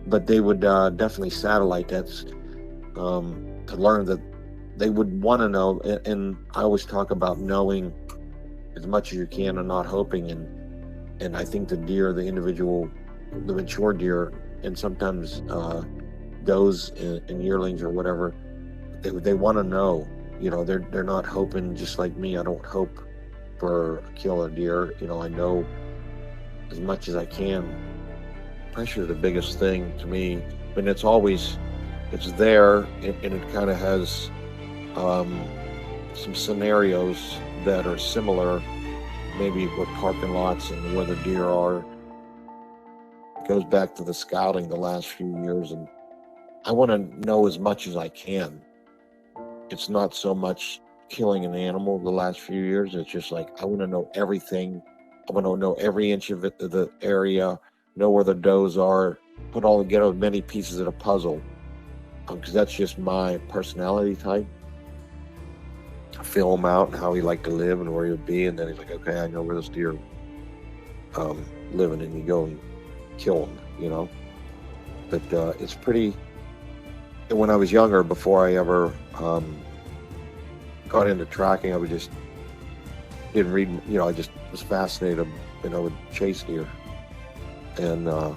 But they would definitely satellite that to learn that they would want to know. And I always talk about knowing as much as you can and not hoping. And I think the deer, the individual, the mature deer, and sometimes does and yearlings or whatever, they want to know. They're not hoping just like me. I don't hope for a kill a deer. I know as much as I can. Pressure is the biggest thing to me. I mean, it's there, and it kind of has some scenarios that are similar, maybe with parking lots and where the deer are. It goes back to the scouting the last few years, and I want to know as much as I can. It's not so much killing an animal the last few years. It's just like, I want to know everything. I want to know every inch of it, the area, know where the does are, get as many pieces of the puzzle, because that's just my personality type. Fill him out and how he like to live and where he'll be, and then he's like, okay, I know where this deer living, and you go and kill him, But it's pretty. And when I was younger, before I ever got into tracking, I just didn't read. I just was fascinated, and I would chase deer, and I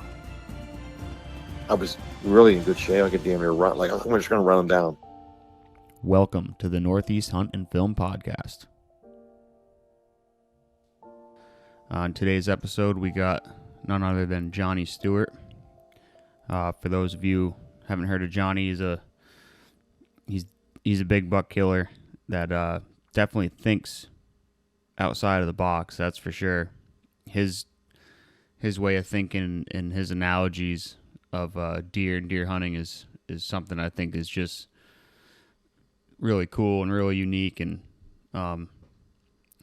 was really in good shape. I could damn near run. Like, I'm just going to run them down. Welcome to the Northeast Hunt and Film Podcast. On today's episode, we got none other than Johnny Stewart. For those of you who haven't heard of Johnny, he's a big buck killer that definitely thinks outside of the box. That's for sure. His way of thinking and his analogies of deer and deer hunting is something I think is just really cool and really unique, and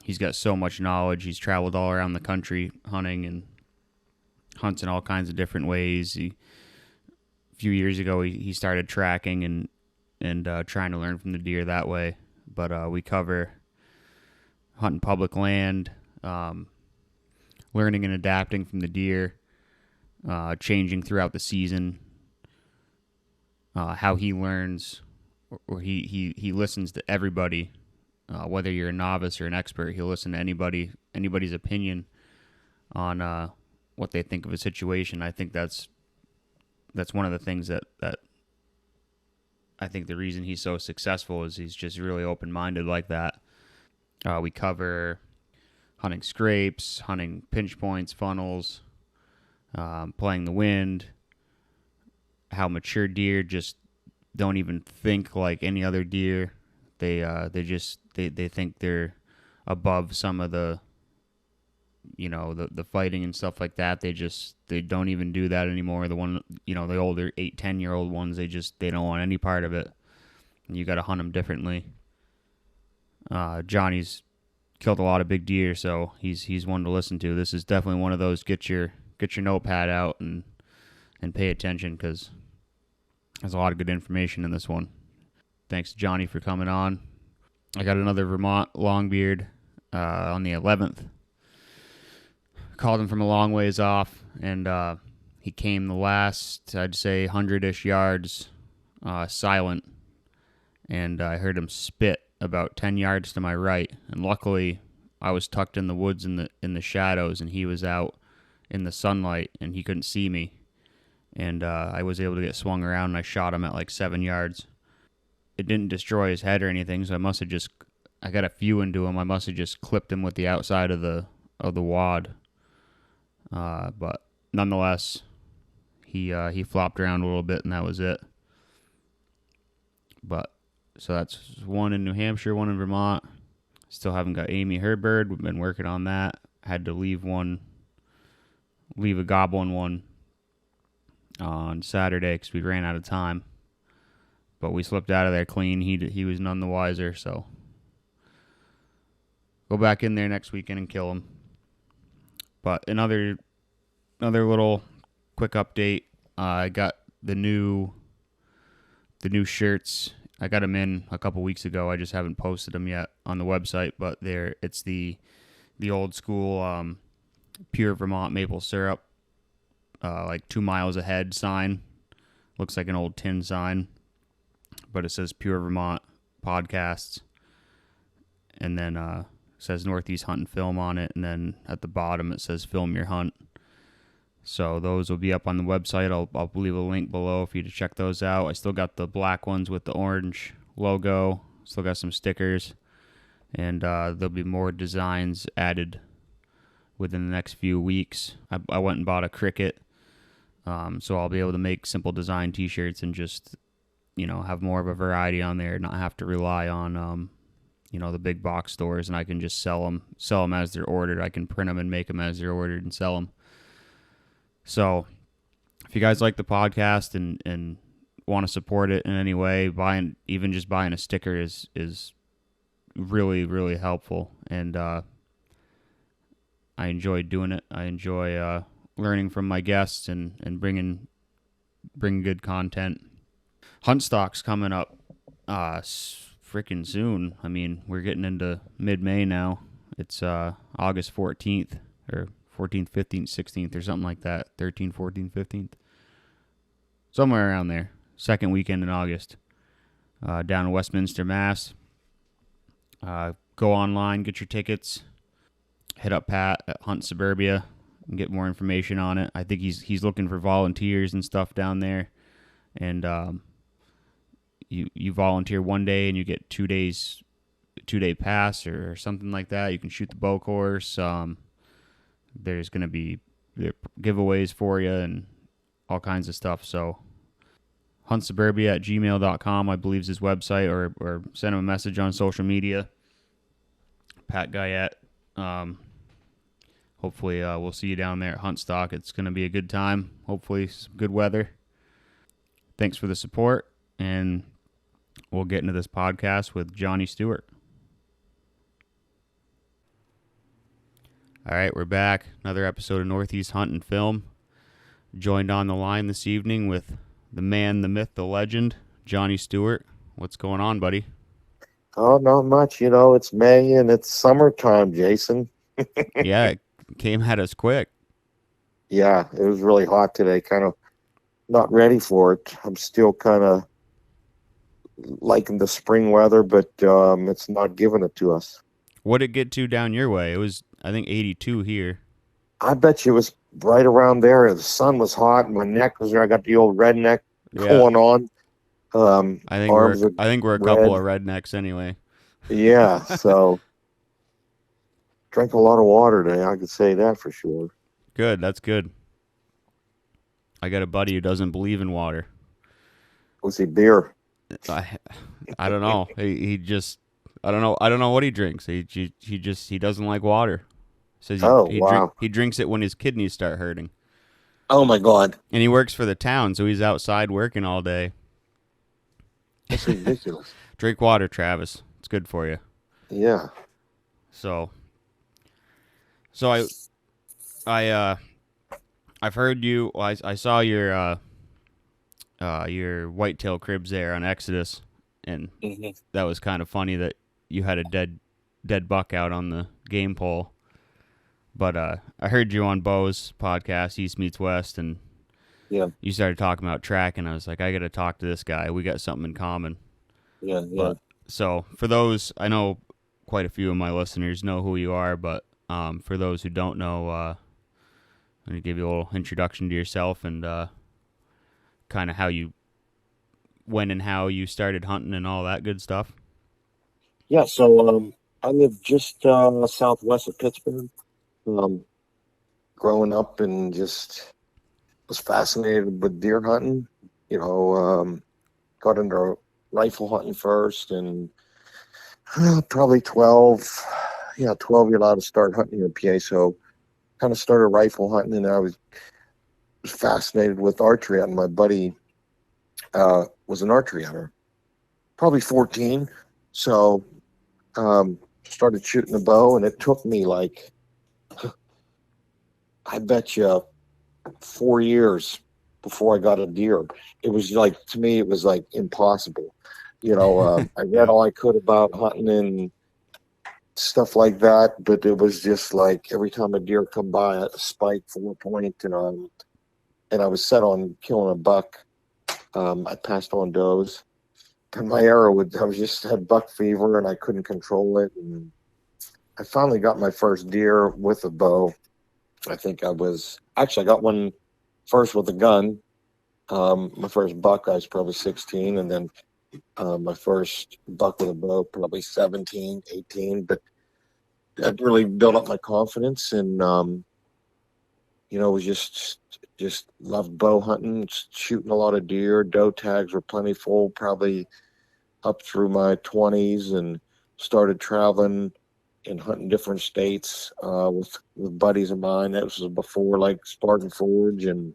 he's got so much knowledge. He's traveled all around the country hunting and hunts in all kinds of different ways. A few years ago, he started tracking and trying to learn from the deer that way. But we cover hunting public land, learning and adapting from the deer, changing throughout the season, how he learns, or he listens to everybody, whether you're a novice or an expert. He'll listen to anybody's opinion on what they think of a situation. I think that's one of the things that I think the reason he's so successful is he's just really open-minded like that. We cover hunting scrapes, hunting pinch points, funnels, playing the wind, how mature deer just don't even think like any other deer. They think they're above some of the the fighting and stuff like that. They don't even do that anymore. The older 8-10-year-old ones, they don't want any part of it. And you got to hunt them differently. Johnny's killed a lot of big deer, so he's one to listen to. This is definitely one of those get your notepad out and pay attention, because there's a lot of good information in this one. Thanks to Johnny for coming on. I got another Vermont longbeard on the 11th. Called him from a long ways off, and he came the last, I'd say, 100-ish yards silent, and I heard him spit about 10 yards to my right, and luckily I was tucked in the woods in the shadows, and he was out in the sunlight, and he couldn't see me, and I was able to get swung around, and I shot him at like 7 yards. It didn't destroy his head or anything, so I got a few into him. I must have just clipped him with the outside of the wad. But nonetheless, he flopped around a little bit, and that was it. But so that's one in New Hampshire, one in Vermont. Still haven't got Amy Herbird. We've been working on that. Had to leave a goblin one on Saturday because we ran out of time. But we slipped out of there clean. He was none the wiser. So go back in there next weekend and kill him. But another little quick update. I got the new shirts I got them in a couple weeks ago. I just haven't posted them yet on the website, but it's the old school pure Vermont maple syrup, like 2 miles ahead sign. Looks like an old tin sign, but it says Pure Vermont Podcasts, and then says Northeast Hunt and Film on it, and then at the bottom it says Film Your Hunt. So those will be up on the website. I'll leave a link below for you to check those out. I still got the black ones with the orange logo. Still got some stickers, and there'll be more designs added within the next few weeks. I went and bought a Cricut, so I'll be able to make simple design T-shirts and just have more of a variety on there, not have to rely on the big box stores, and I can just sell them as they're ordered. I can print them and make them as they're ordered and sell them. So if you guys like the podcast and want to support it in any way, even just buying a sticker is really, really helpful. And I enjoy doing it. I enjoy learning from my guests and bringing good content. Hunt stock's coming up freaking soon. I mean, we're getting into mid-May now. It's August 14th or 14th, 15th, 16th, or something like that. 13th, 14th, 15th. Somewhere around there. Second weekend in August. Down in Westminster, Mass. Go online, get your tickets. Hit up Pat at Hunt Suburbia and get more information on it. I think he's looking for volunteers and stuff down there. And you volunteer one day and you get 2 days, 2-day pass or something like that. You can shoot the bow course. There's going to be giveaways for you and all kinds of stuff. So huntsuburbia@gmail.com, I believe, is his website, or send him a message on social media. Pat Guyette. Hopefully we'll see you down there at Hunt Stock. It's going to be a good time. Hopefully some good weather. Thanks for the support, and we'll get into this podcast with Johnny Stewart. All right, we're back. Another episode of Northeast Hunt and Film. Joined on the line this evening with the man, the myth, the legend, Johnny Stewart. What's going on, buddy? Oh, not much. It's May and it's summertime, Jason. Yeah, it came at us quick. Yeah, it was really hot today. Kind of not ready for it. I'm still kind of liking the spring weather, but it's not giving it to us. What did it get to down your way? It was, I think, 82 here. I bet you it was right around there. The sun was hot, and my neck was there. I got the old redneck going on. I think we're a couple of rednecks anyway. Yeah, so drank a lot of water today. I could say that for sure. Good, that's good. I got a buddy who doesn't believe in water. Was he beer? I don't know. He just I don't know what he drinks. He doesn't like water. Says he drinks it when his kidneys start hurting. Oh my God! And he works for the town, so he's outside working all day. That's ridiculous. Drink water, Travis. It's good for you. Yeah. So I've heard you. I saw your whitetail cribs there on Exodus, and that was kind of funny that you had a dead buck out on the game pole. But I heard you on Bo's podcast, East Meets West, and you started talking about track, and I was like, I got to talk to this guy. We got something in common. Yeah. But, so for those, I know quite a few of my listeners know who you are, but for those who don't know, I'm going to give you a little introduction to yourself and kind of when and how you started hunting and all that good stuff. Yeah, so I live just southwest of Pittsburgh. Growing up and just was fascinated with deer hunting. Got into rifle hunting first, and probably 12 you're allowed to start hunting in PA. So kind of started rifle hunting, and I was fascinated with archery. And my buddy was an archery hunter, probably 14. So started shooting a bow, and it took me like, I bet you 4 years before I got a deer. It was like, to me, it was like impossible. I read Yeah. all I could about hunting and stuff like that, but it was just like every time a deer come by at a spike 4 point, and I was set on killing a buck. I passed on does, and my arrow would I was just had buck fever and I couldn't control it. And I finally got my first deer with a bow. I think I got one first with a gun. My first buck, I was probably 16, and then my first buck with a bow, probably 17, 18. But that really built up my confidence, and was just loved bow hunting, shooting a lot of deer. Doe tags were plentiful, probably up through my 20s, and started traveling and hunting different states with buddies of mine. That was before like Spartan Forge and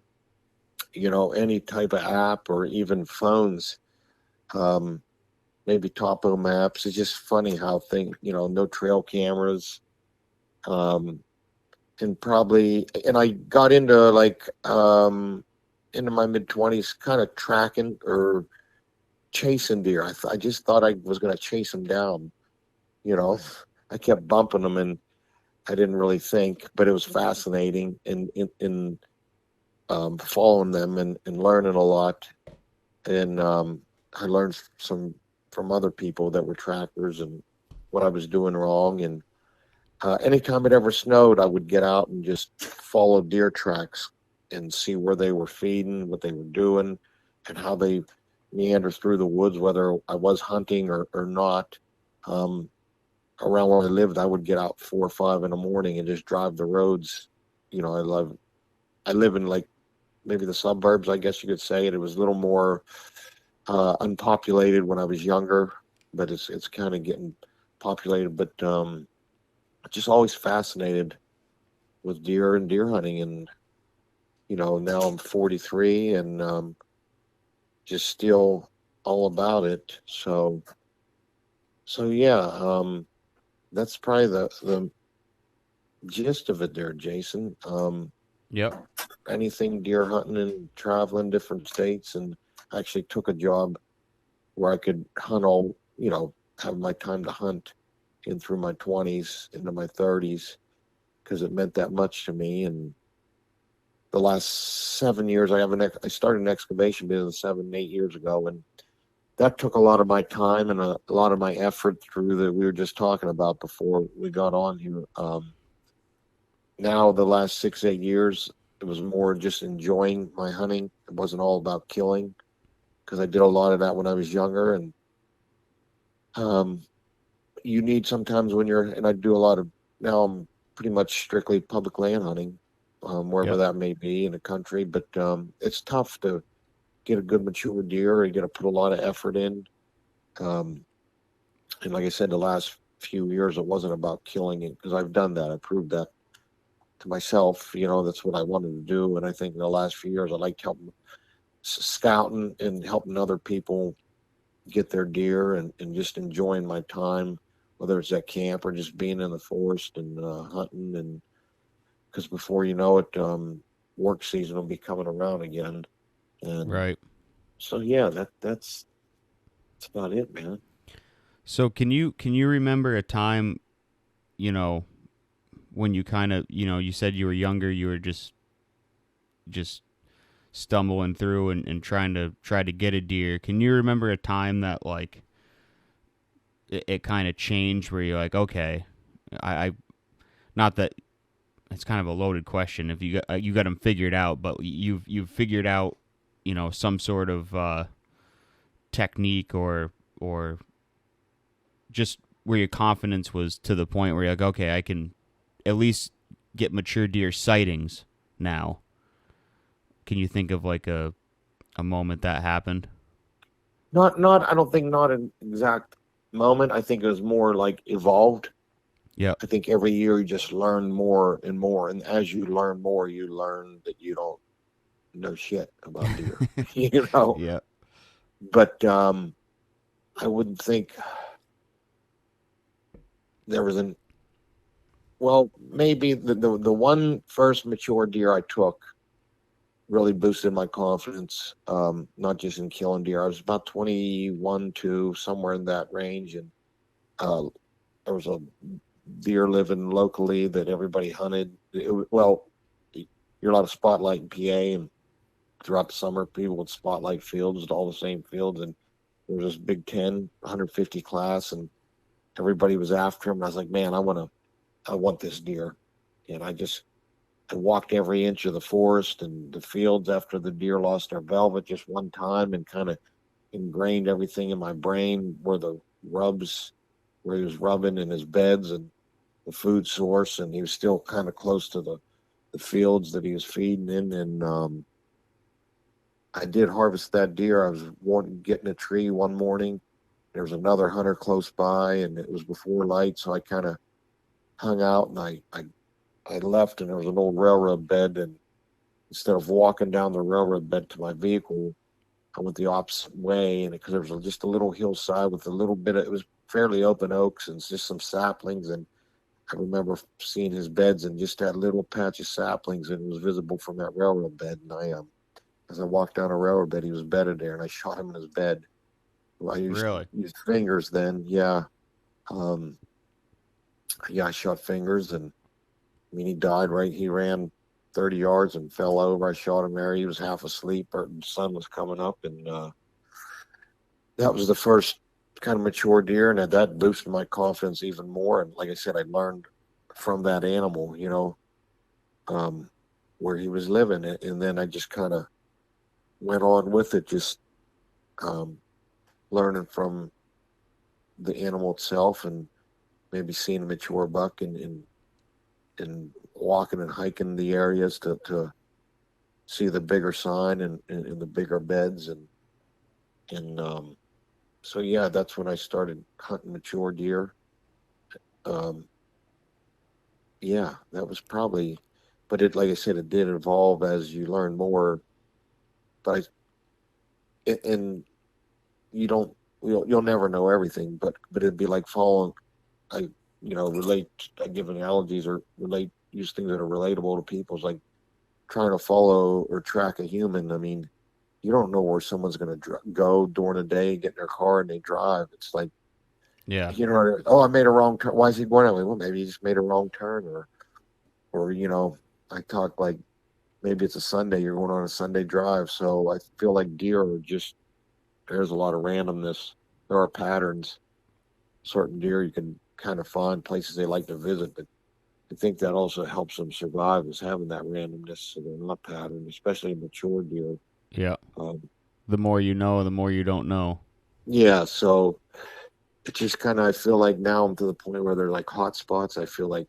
any type of app or even phones. Um, Maybe topo maps. It's just funny how no trail cameras. Um, and I got into into my mid 20s, kind of tracking or chasing deer. I just thought I was going to chase them down. You know, I kept bumping them, and I didn't really think, but it was fascinating in following them and learning a lot. And I learned some from other people that were trackers and what I was doing wrong. And anytime it ever snowed, I would get out and just follow deer tracks and see where they were feeding, what they were doing, and how they meander through the woods, whether I was hunting or not. Um, Around where I lived, I would get out 4 or 5 in the morning and just drive the roads. I live in like maybe the suburbs, I guess you could say, and it was a little more unpopulated when I was younger, but it's kind of getting populated. But just always fascinated with deer and deer hunting, and now I'm 43 and just still all about it. So yeah, that's probably the gist of it there, Jason. Yep. Anything deer hunting and traveling different states, and I actually took a job where I could hunt have my time to hunt in through my 20s into my 30s because it meant that much to me. And the last 7 years, I started an excavation business 7, 8 years ago, and that took a lot of my time and a lot of my effort through that we were just talking about before we got on here. Now the last 6, 8 years, it was more just enjoying my hunting. It wasn't all about killing because I did a lot of that when I was younger, and um, you need sometimes and I do a lot of now. I'm pretty much strictly public land hunting, wherever Yep. that may be in the country. But it's tough to get a good mature deer. You got to put a lot of effort in. Um, and like I said, the last few years, it wasn't about killing it because I've done that. I proved that to myself. That's what I wanted to do. And I think in the last few years, I liked helping scouting and helping other people get their deer and just enjoying my time, whether it's at camp or just being in the forest and hunting. And because before you know it, work season will be coming around again. And Right. so, yeah, that's about it, man. So can you remember a time, you know, when you kind of, you said you were younger, you were just stumbling through and try to get a deer. Can you remember a time that like it kind of changed where you're like, okay, I not that it's kind of a loaded question if you got them figured out, but you've figured out, some sort of technique or just where your confidence was to the point where you're like, okay, I can at least get mature deer sightings now. Can you think of like a moment that happened? I don't think not an exact moment. I think it was more like evolved. Yep. I think every year you just learn more and more. And as you learn more, you learn that you don't know shit about deer, you know? Yep. But I wouldn't think there was well, maybe the one first mature deer I took, really boosted my confidence, not just in killing deer. I was about 21 to somewhere in that range, and uh, there was a deer living locally that everybody hunted. Well, you're allowed to spotlight in PA, and throughout the summer, people would spotlight fields, all the same fields, and there was this Big Ten 150 class, and everybody was after him. And I was like, man, I want this deer, and I walked every inch of the forest and the fields after the deer lost their velvet just one time, and kind of ingrained everything in my brain where the rubs, where he was rubbing in his beds, and the food source, and he was still kind of close to the fields that he was feeding in. And I did harvest that deer. I was getting a tree one morning. There was another hunter close by, and it was before light, so I kind of hung out, and I left, and there was an old railroad bed, and instead of walking down the railroad bed to my vehicle, I went the opposite way, and because there was just a little hillside with a little bit of, it was fairly open oaks and just some saplings, and I remember seeing his beds and just that little patch of saplings, and it was visible from that railroad bed. And as I walked down a railroad bed, he was bedded there, and I shot him in his bed. Well, I Really? used fingers then, yeah. Um, yeah, I shot fingers, and I mean, he died right. He ran 30 yards and fell over. I shot him there. He was half asleep, or the sun was coming up, and that was the first kind of mature deer, and that boosted my confidence even more. And like I said, I learned from that animal, um, where he was living, and then I just kind of went on with it, just um, learning from the animal itself, and maybe seeing a mature buck, and walking and hiking the areas to see the bigger sign, and the bigger beds, and so yeah, that's when I started hunting mature deer. Um, yeah, that was probably, but it, like I said, it did evolve as you learn more. But and you don't, you'll never know everything, but it'd be like following. I relate. I give analogies or relate use things that are relatable to people. It's like trying to follow or track a human. I mean, you don't know where someone's going to go during the day, get in their car and they drive. It's like, Yeah. oh, I made a wrong turn. Why is he going that way? Well, maybe he just made a wrong turn, or I talk like maybe it's a Sunday. You're going on a Sunday drive, so I feel like deer are just, there's a lot of randomness. There are patterns. Certain deer you can kind of find places they like to visit, but I think that also helps them survive, is having that randomness, so they're not patterned, especially mature deer. Yeah. Um, The more you know, the more you don't know. yeah, so it just kind of, I feel like now I'm to the point where they're like hot spots. I feel like,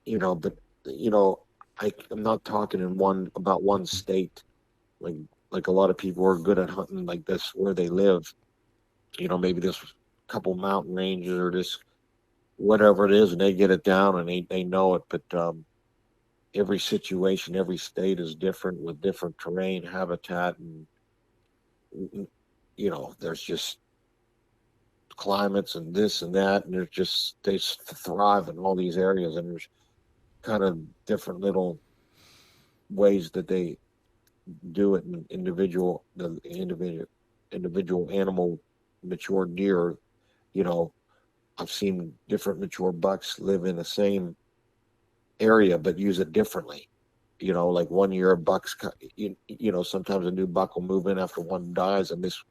but you know, I'm not talking in one about one state. Like like a lot of people are good at hunting like this where they live. Maybe this couple mountain ranges or this whatever it is, and they get it down and they know it. But every situation, every state is different with different terrain, habitat, and there's just climates and this and that, and there's just they thrive in all these areas, and there's kind of different little ways that they do it in individual animal mature deer. You know, I've seen different mature bucks live in the same area but use it differently. Like one year a buck's, sometimes a new buck will move in after one dies, and this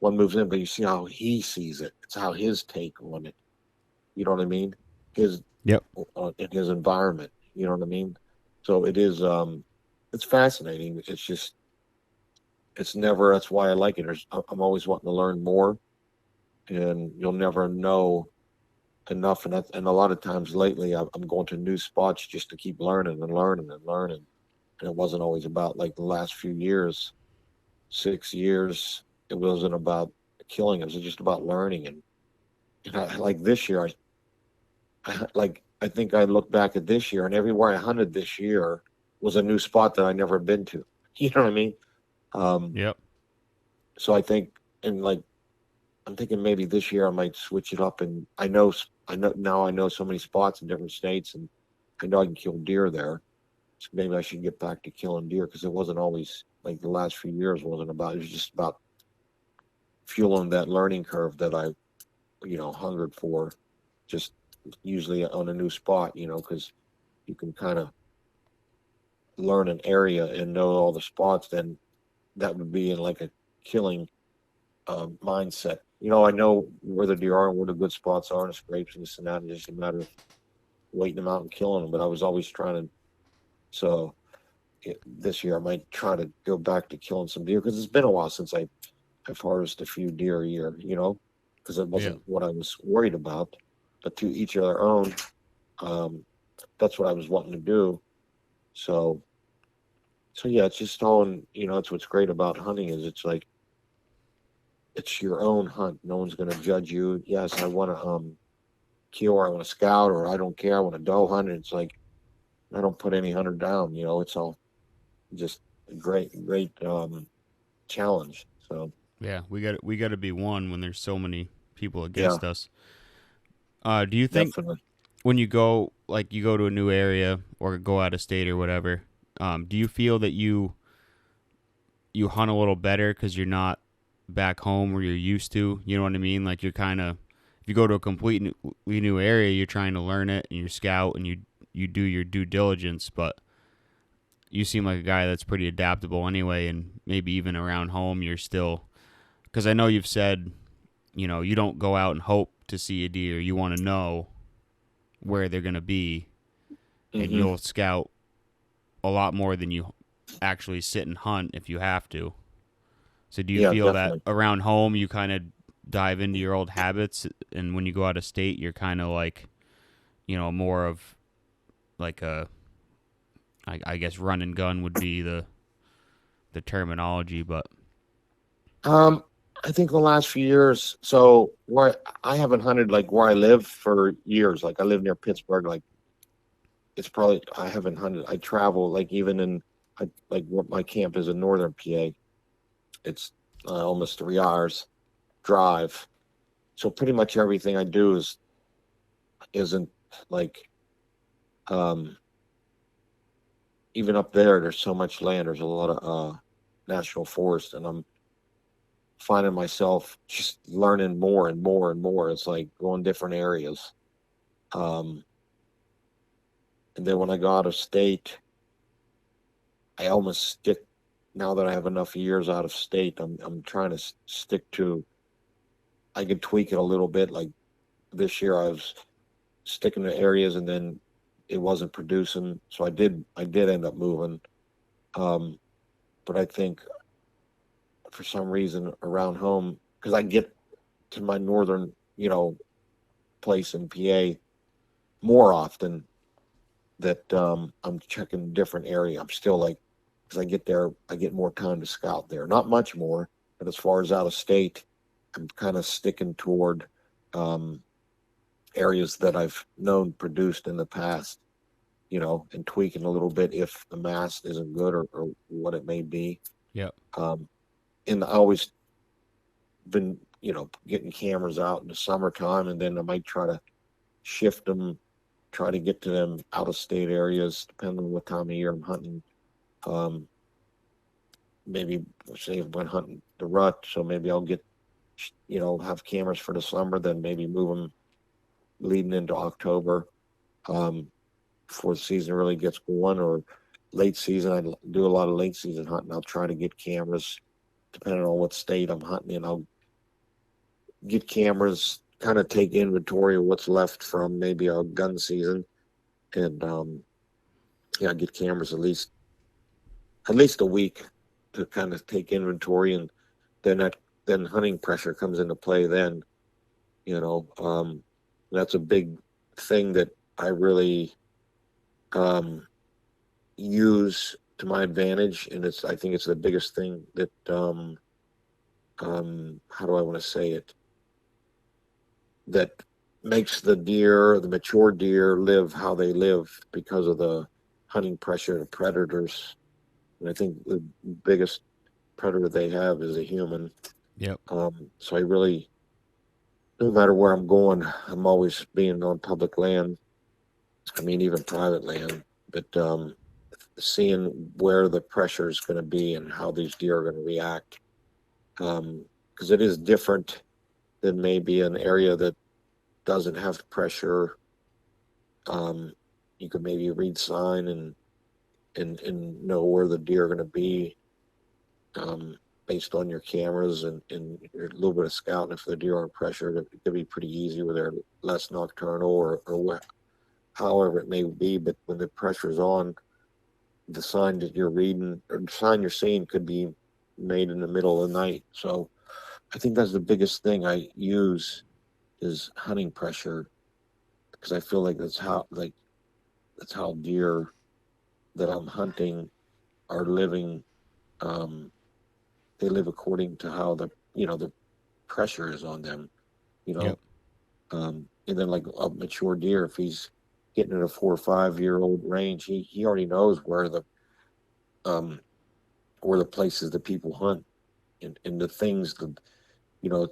one moves in, but you see how he sees it. It's how his take on it. You know what I mean? His Yep. In his environment. You know what I mean? So it is. It's fascinating. It's just. It's never. That's why I like it. I'm always wanting to learn more, and you'll never know enough. And a lot of times lately, I'm going to new spots just to keep learning and learning and learning. And it wasn't always about, like, the last few years, 6 years. It wasn't about killing. It was just about learning. And like this year, I think I look back at this year, and everywhere I hunted this year was a new spot that I never been to. You know what I mean? Um, Yep. so I think, and like, I'm thinking maybe this year I might switch it up. And I know now I know so many spots in different states, and I know I can kill deer there. So maybe I should get back to killing deer because it wasn't always like the last few years wasn't about. It was just about fueling that learning curve that I, hungered for. Just usually on a new spot, because you can kind of learn an area and know all the spots. Then that would be in like a killing mindset. I know where the deer are and where the good spots are and the scrapes and this and that. And it's just a matter of waiting them out and killing them. But I was always trying to. So this year I might try to go back to killing some deer because it's been a while since I've harvested a few deer a year. Because it Yeah. wasn't what I was worried about. But to each of their own. Um, that's what I was wanting to do. So, so yeah, it's just all, it's what's great about hunting is it's like it's your own hunt. No one's going to judge you. Yes, I want to kill or I want to scout or I don't care. I want to doe hunt. And it's like I don't put any hunter down. It's all just a great challenge. So Yeah, we got to be one when there's so many people yeah, against us. Do you think definitely. when you go to a new area or go out of state or whatever, do you feel that you hunt a little better because you're not back home where you're used to? You know what I mean? Like you're kind of if you go to a completely new area, you're trying to learn it and you scout and you do your due diligence, but you seem like a guy that's pretty adaptable anyway, and maybe even around home you're still because I know you've said you don't go out and hope to see a deer. You want to know where they're going to be, and Hmm. you'll scout a lot more than you actually sit and hunt if you have to. So do you Yeah, feel that definitely. around home you kind of dive into your old habits, and when you go out of state, you're kind of like, more of like I guess run and gun would be the terminology, but Um, I think the last few years, so where I haven't hunted like where I live for years. Like I live near Pittsburgh. Like it's probably I haven't hunted. I travel like even in like what my camp is in northern PA. It's almost 3 hours drive. So pretty much everything I do isn't like um even up there. There's so much land. There's a lot of national forest, and I'm finding myself just learning more and more and more. It's like going different areas. Um, and then when I go out of state, I almost stick. Now that I have enough years out of state, I'm trying to stick to. I could tweak it a little bit. Like this year, I was sticking to areas, and then it wasn't producing, so I did end up moving. Um, but I think for some reason around home, because I get to my northern, place in PA more often that I'm checking different area. I'm still like, because I get there, I get more time to scout there. Not much more, but as far as out of state, I'm kind of sticking toward um, areas that I've known produced in the past, and tweaking a little bit if the mass isn't good or what it may be. yep. Um, and I always been, getting cameras out in the summertime, and then I might try to shift them, try to get to them out of state areas, depending on what time of year I'm hunting. Um, maybe say if I'm hunting the rut, so maybe I'll get, have cameras for the summer, then maybe move them leading into October before the season really gets going, or late season. I do a lot of late season hunting. I'll try to get cameras depending on what state I'm hunting in. I'll get cameras, kind of take inventory of what's left from maybe a gun season, and yeah, get cameras at least a week to kind of take inventory, and then then hunting pressure comes into play. Then you know that's a big thing that I really um, use to my advantage, and I think it's the biggest thing that how do I want to say it, that makes the mature deer live how they live because of the hunting pressure of predators. And I think the biggest predator they have is a human. Yep. So I really, no matter where I'm going, I'm always being on public land. I mean, even private land. But seeing where the pressure is going to be and how these deer are going to react. Because it is different than maybe an area that doesn't have pressure. Um, you could maybe read sign and know where the deer are going to be, based on your cameras and your little bit of scouting. If the deer are pressure, it could be pretty easy where they're less nocturnal or however it may be. But when the pressure's on, the sign that you're reading or the sign you're seeing could be made in the middle of the night. So I think that's the biggest thing I use is hunting pressure, because I feel like that's how deer that I'm hunting are living. Um, they live according to how the pressure is on them. You Yep. know, and then like a mature deer, if he's getting in a 4 or 5 year old range, he already knows um where the places that people hunt and the things that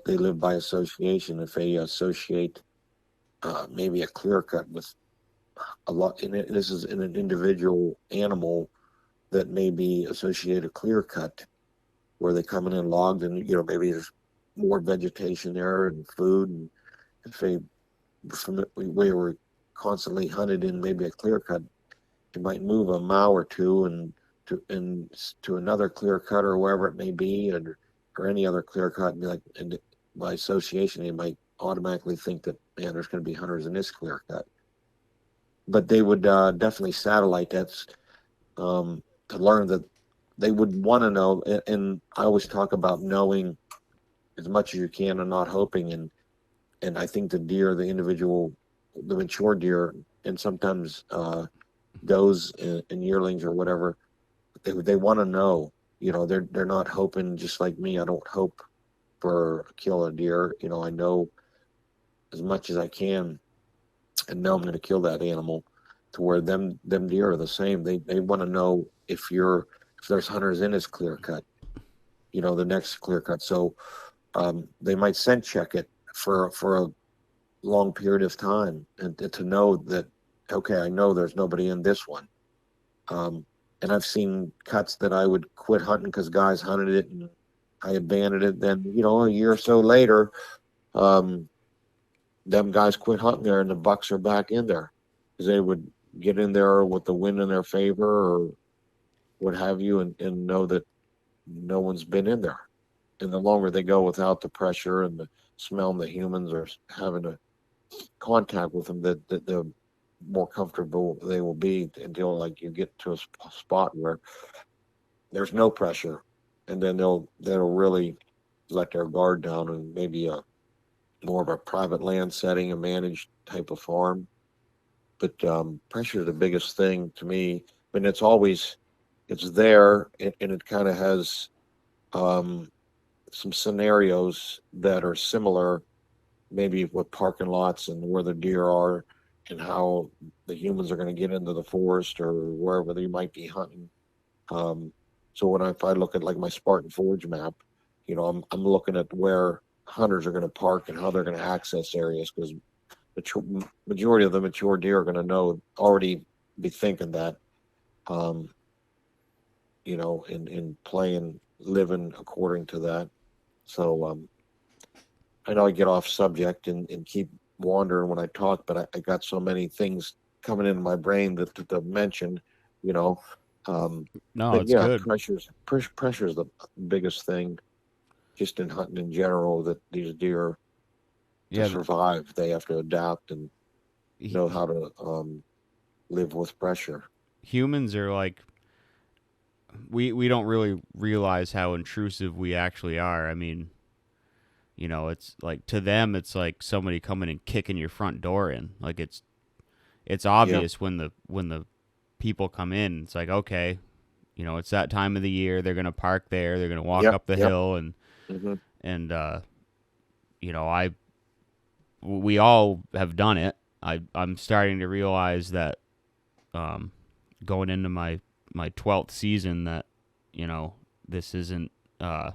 they live by association. If they associate maybe a clear cut with a lot, and this is in an individual animal that may be associated a clear cut where they come in and logged, and maybe there's more vegetation there and food, and if they from the way we're constantly hunted in maybe a clear cut, it might move a mile or two and to another clear cut or wherever it may be, or any other clear cut, and be like, and by association, they might automatically think that, man, there's going to be hunters in this clear cut. But they would definitely satellite that, to learn that they would want to know. And I always talk about knowing as much as you can and not hoping. And I think the deer, the mature deer, and sometimes does and yearlings or whatever, they want to know. They're not hoping just like me. I don't hope for a kill a deer. I know as much as I can and know I'm going to kill that animal. To where them deer are the same. They want to know if there's hunters in his clear cut. The next clear cut. So they might scent check it for a long period of time, and to know that, okay, I know there's nobody in this one. Um, and I've seen cuts that I would quit hunting because guys hunted it and I abandoned it. Then, a year or so later, um, them guys quit hunting there and the bucks are back in there because they would get in there with the wind in their favor or what have you, and know that no one's been in there. And the longer they go without the pressure and the smell the humans are having a contact with them, that the more comfortable they will be until like you get to a spot where there's no pressure, and then they'll really let their guard down and maybe a more of a private land setting, a managed type of farm. But pressure is the biggest thing to me. I mean, it's there, and it kind of has um, some scenarios that are similar, maybe with parking lots and where the deer are, and how the humans are going to get into the forest or wherever they might be hunting. Um, so if I look at like my Spartan Forge map, I'm looking at where hunters are going to park and how they're going to access areas, because the majority of the mature deer are going to know, already be thinking that, um, in playing, living according to that. So I know I get off subject and keep wandering when I talk, but I got so many things coming into my brain to mention, you know. Um, No, but it's yeah, good. pressure is the biggest thing, just in hunting in general. That these deer, to Yeah, survive, they have to adapt and h- know how to live with pressure. humans are like we don't really realize how intrusive we actually are. I mean, it's like to them it's like somebody coming and kicking your front door in. Like it's Yeah, obvious when the people come in. It's like, okay, it's that time of the year. They're gonna park there. They're gonna walk yep, up the yep. hill, and Hmm. and I we all have done it. I'm starting to realize that um, going into my 12th season that you know this isn't uh,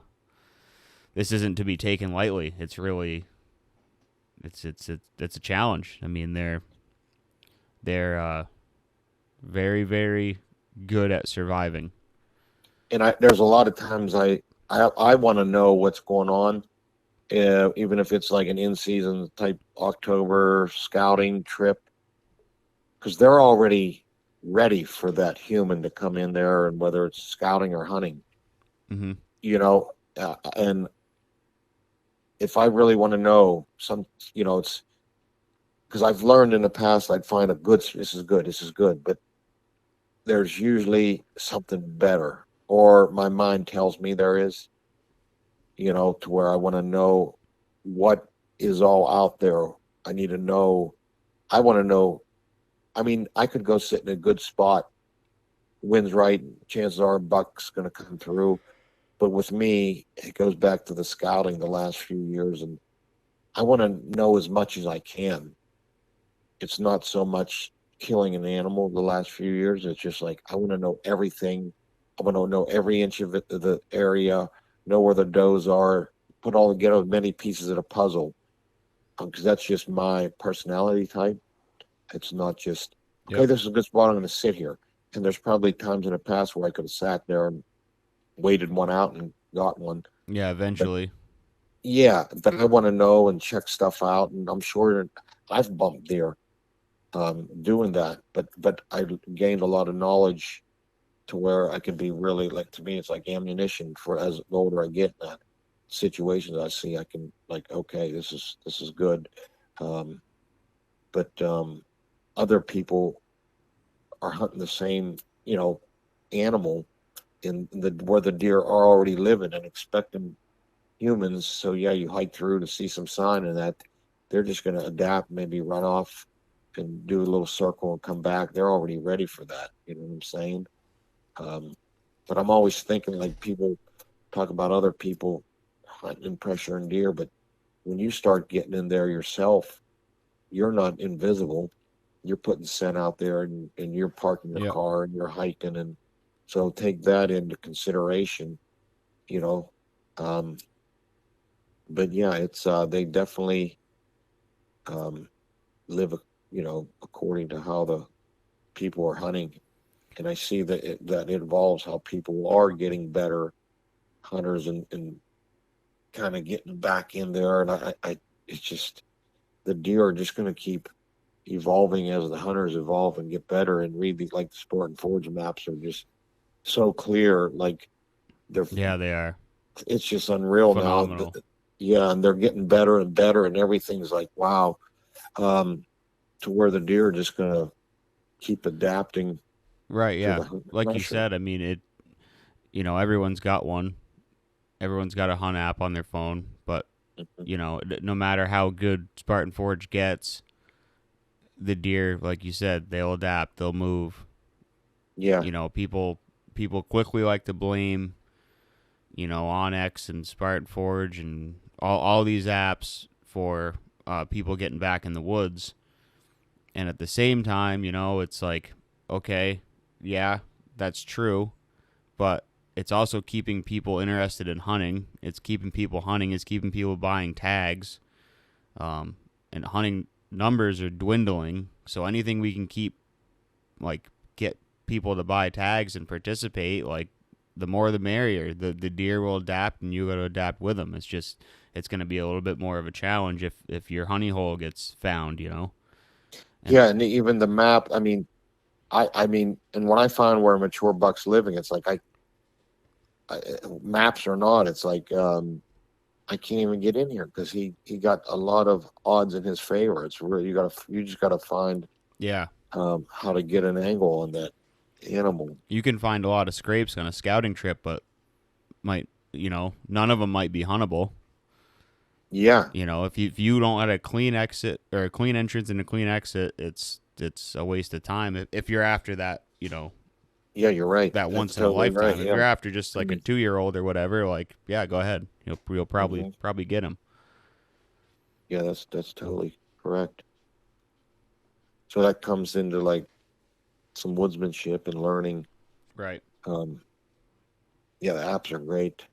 this isn't to be taken lightly. It's really it's a challenge. I mean they're very very good at surviving. And there's a lot of times I want to know what's going on, even if it's like an in-season type October scouting trip, because they're already ready for that human to come in there, and whether it's scouting or hunting, Mm-hmm. and if I really want to know it's because I've learned in the past I'd find a good, this is good, but there's usually something better, or my mind tells me there is, to where I want to know what is all out there. I need to know. I want to know. I mean, I could go sit in a good spot, wind's right, chances are a buck's going to come through. But with me, it goes back to the scouting the last few years, and I want to know as much as I can. It's not so much killing an animal the last few years. It's just like I want to know everything. I want to know every inch of it, the area, know where the does are, get as many pieces of the puzzle, because that's just my personality type. It's not just okay. Yep. This is a good spot. I'm going to sit here. And there's probably times in the past where I could have sat there and waited one out and got one. Yeah, But eventually. yeah, but I want to know and check stuff out, and I'm sure I've bumped deer doing that. But I gained a lot of knowledge to where I can be really, like, to me it's like ammunition for as the older I get in that situations I see, I can, like, okay, this is good. Um, but other people are hunting the same, animal in the where the deer are already living and expecting humans. So yeah, you hike through to see some sign of that. They're just going to adapt, maybe run off and do a little circle and come back. They're already ready for that. You know what I'm saying? Um, but I'm always thinking, like, people talk about other people hunting and pressuring deer, but when you start getting in there yourself, you're not invisible. You're putting scent out there, and you're parking your Yep. car and you're hiking, and so take that into consideration. You know, um, but yeah, it's they definitely um, live, according to how the people are hunting, and I see that that involves how people are getting better hunters, and kind of getting back in there, and it's just the deer are just going to keep evolving as the hunters evolve and get better, and read like the Sport and Forage maps are just so clear, like they're Yeah, they are it's just unreal now. phenomenal. Yeah, and they're getting better and better, and everything's like wow, um, to where the deer are just gonna keep adapting Right. to Yeah. the Like you pressure. said, I mean, it. Everyone's got one. Everyone's got a hunt app on their phone, but no matter how good Spartan Forge gets, the deer, like you said, they'll adapt, they'll move. Yeah, People quickly like to blame, Onyx and Spartan Forge and all these apps for people getting back in the woods. And at the same time, it's like, okay, yeah, that's true, but it's also keeping people interested in hunting. It's keeping people hunting. It's keeping people buying tags. And hunting numbers are dwindling. So anything we can keep, like, get people to buy tags and participate, like, the more the merrier. The deer will adapt, and you got to adapt with them. It's going to be a little bit more of a challenge if your honey hole gets found. And yeah, and even the map. I mean, and when I find where a mature buck's living, it's like I maps or not, it's like I can't even get in here because he got a lot of odds in his favor. It's really you just gotta find yeah, how to get an angle on that animal. you can find a lot of scrapes on a scouting trip, but none of them might be huntable. Yeah, If you don't have a clean exit or a clean entrance and a clean exit, it's a waste of time. If you're after that, yeah, you're right. that That's once in a totally right. lifetime. If Yeah. you're after just like a Mhm. 2-year-old or whatever, like, yeah, go ahead. You'll probably Mhm. probably get him. Yeah, that's totally correct. So that comes into like some woodsmanship and learning. Right. Um, yeah, the apps are great.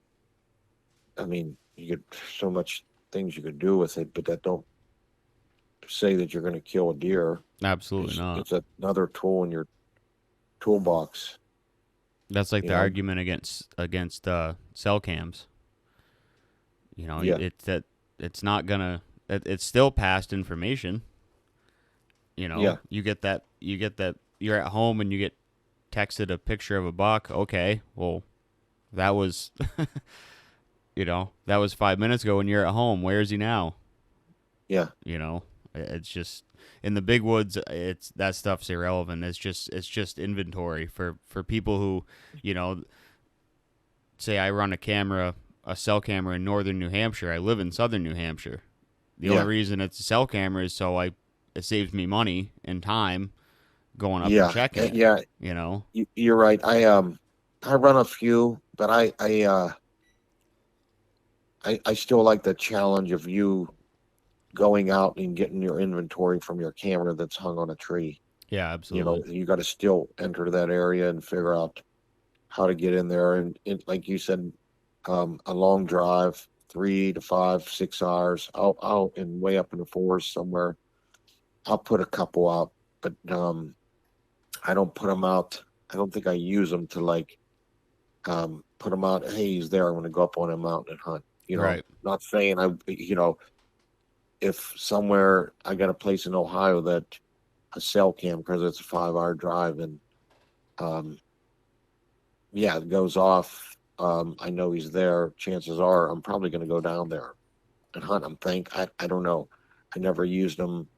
I mean, you get so much things you could do with it, but that don't say that you're going to kill a deer. Absolutely It's not. it's another tool in your toolbox. That's like You the know, argument against cell cams. You know, yeah, it's not gonna. It's still past information. You know, yeah, you get that. You're at home and you get texted a picture of a buck. Okay, well, that was that was 5 minutes ago when you're at home. Where is he now? yeah, You know, it's just in the big woods. It's that stuff's irrelevant. It's just inventory for people who, you know, say I run a cell camera in northern New Hampshire. I live in southern New Hampshire. The only yeah, reason it's a cell camera is so it saves me money and time going up and yeah, checking it. yeah. You know. You're right. I run a few, but I still like the challenge of you going out and getting your inventory from your camera that's hung on a tree. Yeah, You know, absolutely. you got to still enter that area and figure out how to get in there. And like you said, a long drive, 3 to 5, 6 hours out and way up in the forest somewhere. I'll put a couple out, but I don't put them out. I don't think I use them to like put them out. Hey, he's there. I'm going to go up on a mountain and hunt. Right. Not saying if somewhere I got a place in Ohio that a cell cam because it's a 5 hour drive and um, yeah, it goes off. I know he's there. Chances are I'm probably going to go down there and hunt him. I don't know. I never used them.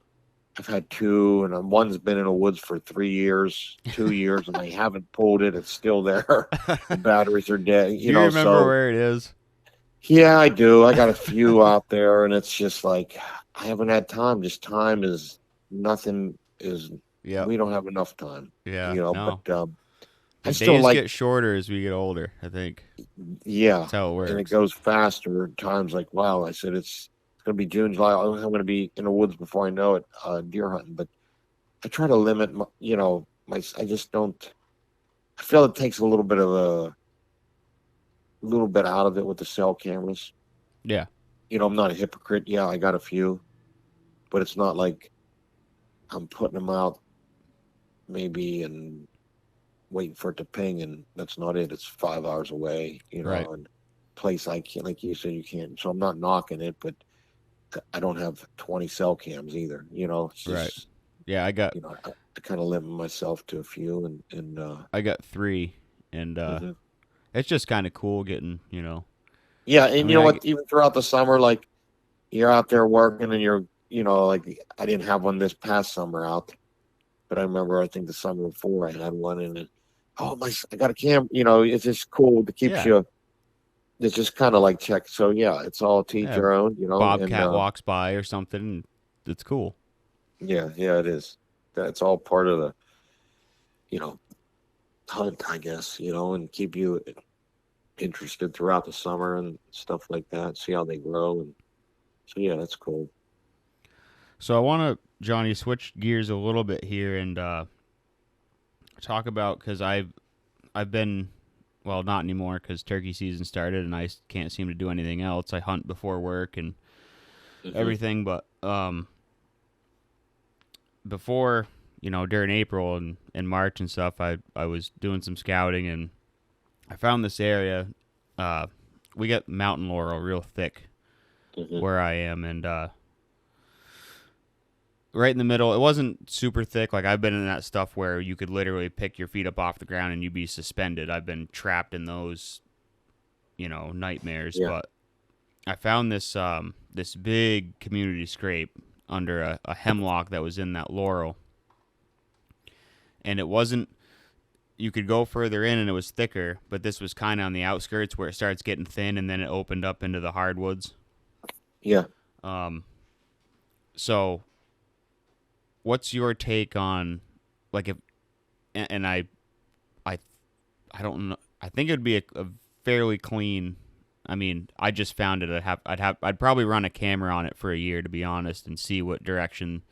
I've had two, and one's been in the woods for 3 years, 2 years, and I haven't pulled it. It's still there. The batteries are dead. Do you remember So where it is? yeah, I do. I got a few out there, and it's just like I haven't had time. Just time is nothing. Is Yep. we don't have enough time, Yeah. But No. I The still days like, get shorter as we get older. I think yeah, that's how it and it works. goes faster. Times like wow, I said it's going to be June, July. I'm going to be in the woods before I know it, deer hunting. But I try to limit my. I just don't. I feel it takes a little bit out of it with the cell cameras. Yeah. I'm not a hypocrite. Yeah, I got a few, but it's not like I'm putting them out maybe and waiting for it to ping, and that's not it. It's 5 hours away, Right. and place I can't, like you said, you can't. So I'm not knocking it, but I don't have 20 cell cams either. It's Right. just Yeah. I kind of limit myself to a few, and I got three, and mhm. it's just kind of cool getting. Yeah, I and you mean, know what? Even throughout the summer, like you're out there working, and you're like I didn't have one this past summer out. But I remember, I think the summer before I had one, and I got a cam. It's just cool. It keeps yeah. you. It's just kind of like check. So yeah, it's all to each Yeah. your own. And Bobcat walks by or something. And it's cool. yeah, yeah, it is. That's all part of the you know hunt, I guess. And keep you interested throughout the summer and stuff like that. See how they grow, and so yeah, that's cool. So I want to, Johnny, switch gears a little bit here and talk about because I've been well, not anymore because turkey season started and I can't seem to do anything else. I hunt before work and Hmm. everything, but before during April and March and stuff, I was doing some scouting and I found this area. Uh, we got mountain laurel real thick Hmm. where I am, and right in the middle. It wasn't super thick. Like I've been in that stuff where you could literally pick your feet up off the ground and you'd be suspended. I've been trapped in those, nightmares. Yeah. But I found this big community scrape under a hemlock that was in that laurel, and it wasn't. You could go further in and it was thicker, but this was kind of on the outskirts where it starts getting thin, and then it opened up into the hardwoods. Yeah. Um, so what's your take on like if and I I don't know. I think it would be a fairly clean. I mean, I just found it. I'd probably run a camera on it for a year to be honest, and see what direction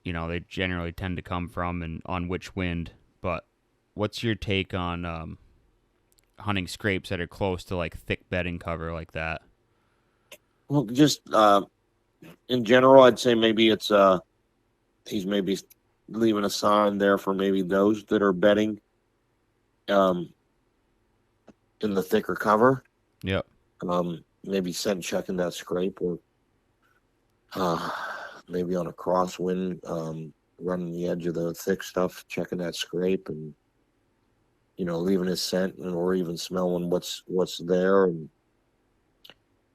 they generally tend to come from and on which wind. But what's your take on hunting scrapes that are close to like thick bedding cover like that? Well, just in general, I'd say maybe it's he's maybe leaving a sign there for maybe those that are betting. in the thicker cover. Yep. Maybe scent checking that scrape, or uh, maybe on a crosswind, running the edge of the thick stuff, checking that scrape, and leaving his scent, or even smelling what's there,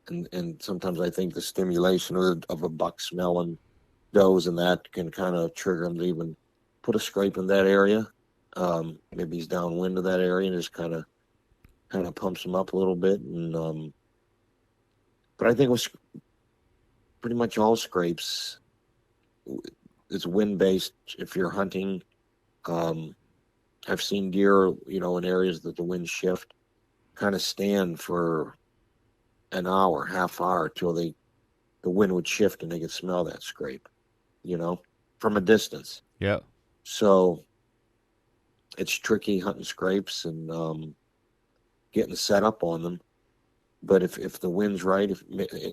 and sometimes I think the stimulation of a buck smelling does, and that can kind of trigger him to even put a scrape in that area. Maybe he's downwind of that area and just kind of pumps him up a little bit. And but I think with pretty much all scrapes, it's wind based. If you're hunting, um, I've seen deer, in areas that the wind shift, kind of stand for an hour, half hour, till the wind would shift and they could smell that scrape, from a distance. Yep. So it's tricky hunting scrapes and getting set up on them. But if the wind's right, if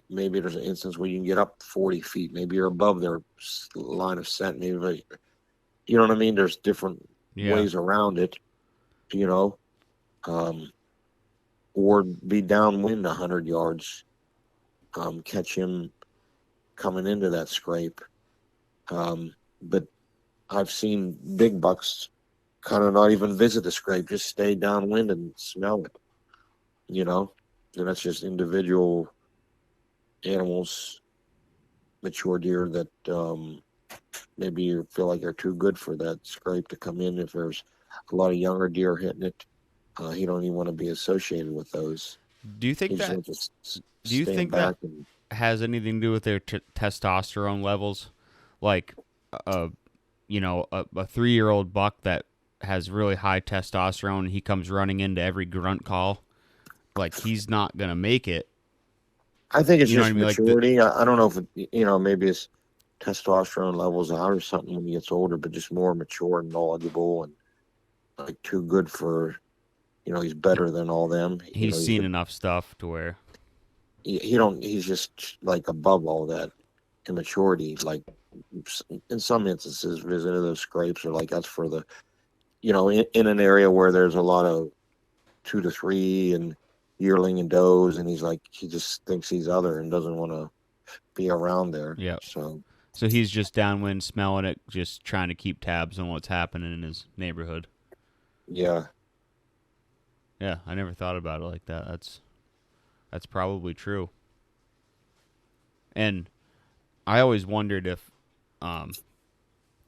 maybe there's an instance where you can get up 40 feet, maybe you're above their line of scent, maybe, you know what I mean? There's different Yeah. ways around it, you know, um, or be downwind 100 yards, catch him coming into that scrape. But I've seen big bucks kind of not even visit the scrape, just stay downwind and smell it, you know? And that's just individual animals, mature deer that maybe you feel like they're too good for that scrape to come in. If there's a lot of younger deer hitting it, you don't even want to be associated with those. Do you think You just that want to do you stand think that back and has anything to do with their testosterone levels? Like a a 3-year-old buck that has really high testosterone, and he comes running into every grunt call, like he's not going to make it. I think it's You know what I just mean? Like the maturity. I don't know if maybe it's testosterone levels out or something when he gets older, but just more mature and knowledgeable and like too good for, he's better than all them. he's He's seen enough stuff to where he don't he's just like above all that immaturity. Like in some instances, visiting those scrapes are like that's for the in an area where there's a lot of 2 to 3 and yearling and does, and he's like he just thinks he's other and doesn't want to be around there. yeah. So So he's just downwind smelling it, just trying to keep tabs on what's happening in his neighborhood. yeah, Yeah, I never thought about it like that. That's probably true. And I always wondered if um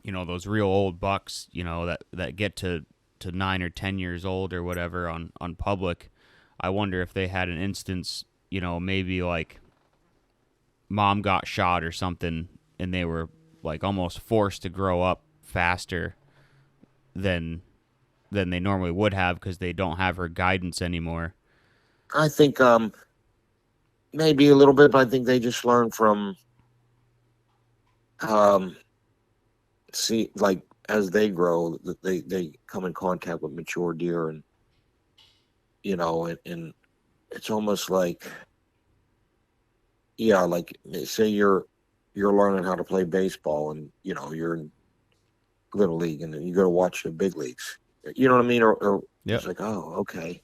those real old bucks, that get to 9 or 10 years old or whatever on public, I wonder if they had an instance, maybe like mom got shot or something, and they were like almost forced to grow up faster than they normally would have because they don't have her guidance anymore. I think maybe a little bit, but I think they just learn from um see like as they grow that they come in contact with mature deer, and and it's almost like, yeah, like say you're learning how to play baseball, and you're in little league, and then you go to watch the big leagues, you know what I mean, or Yep. it's like, oh, okay,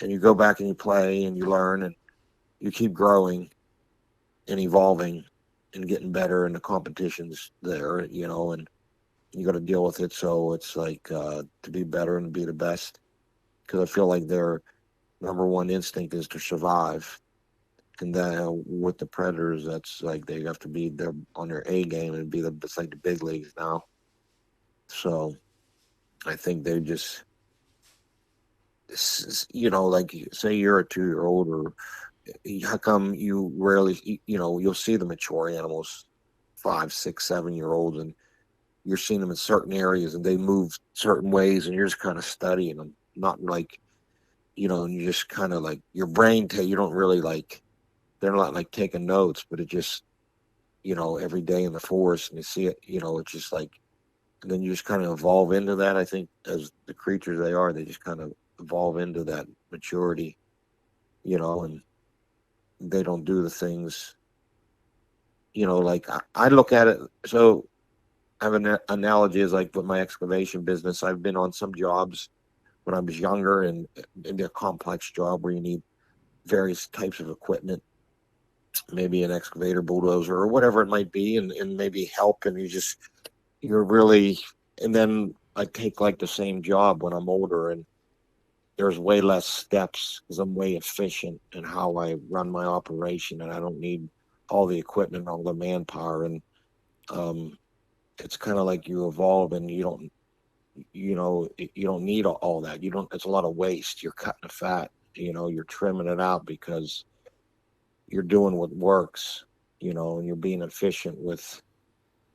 and you go back and you play and you learn and you keep growing and evolving and getting better, and the competition's there, and you got to deal with it. So it's like to be better and be the best, because I feel like their number one instinct is to survive. And then with the Predators, that's like they have to be there on their A game and be it's like the big leagues now. So I think they just, like say you're a 2-year old, or how come you rarely, you'll see the mature animals, 5, 6, 7-year olds, and you're seeing them in certain areas and they move certain ways, and you're just kind of studying them, not like, and you just kind of like your brain, you don't really like, they're not like taking notes, but it just, every day in the forest and you see it, it's just like, and then you just kind of evolve into that. I think as the creatures they are, they just kind of evolve into that maturity, and they don't do the things, like I look at it. So I have an analogy is like with my excavation business. I've been on some jobs when I was younger, and maybe a complex job where you need various types of equipment, maybe an excavator, bulldozer, or whatever it might be, and maybe help, and you're really, and then I take like the same job when I'm older, and there's way less steps because I'm way efficient in how I run my operation, and I don't need all the equipment, all the manpower, and um, it's kind of like you evolve, and you don't need all that. You don't. It's a lot of waste. You're cutting the fat. You're trimming it out because you're doing what works. And you're being efficient with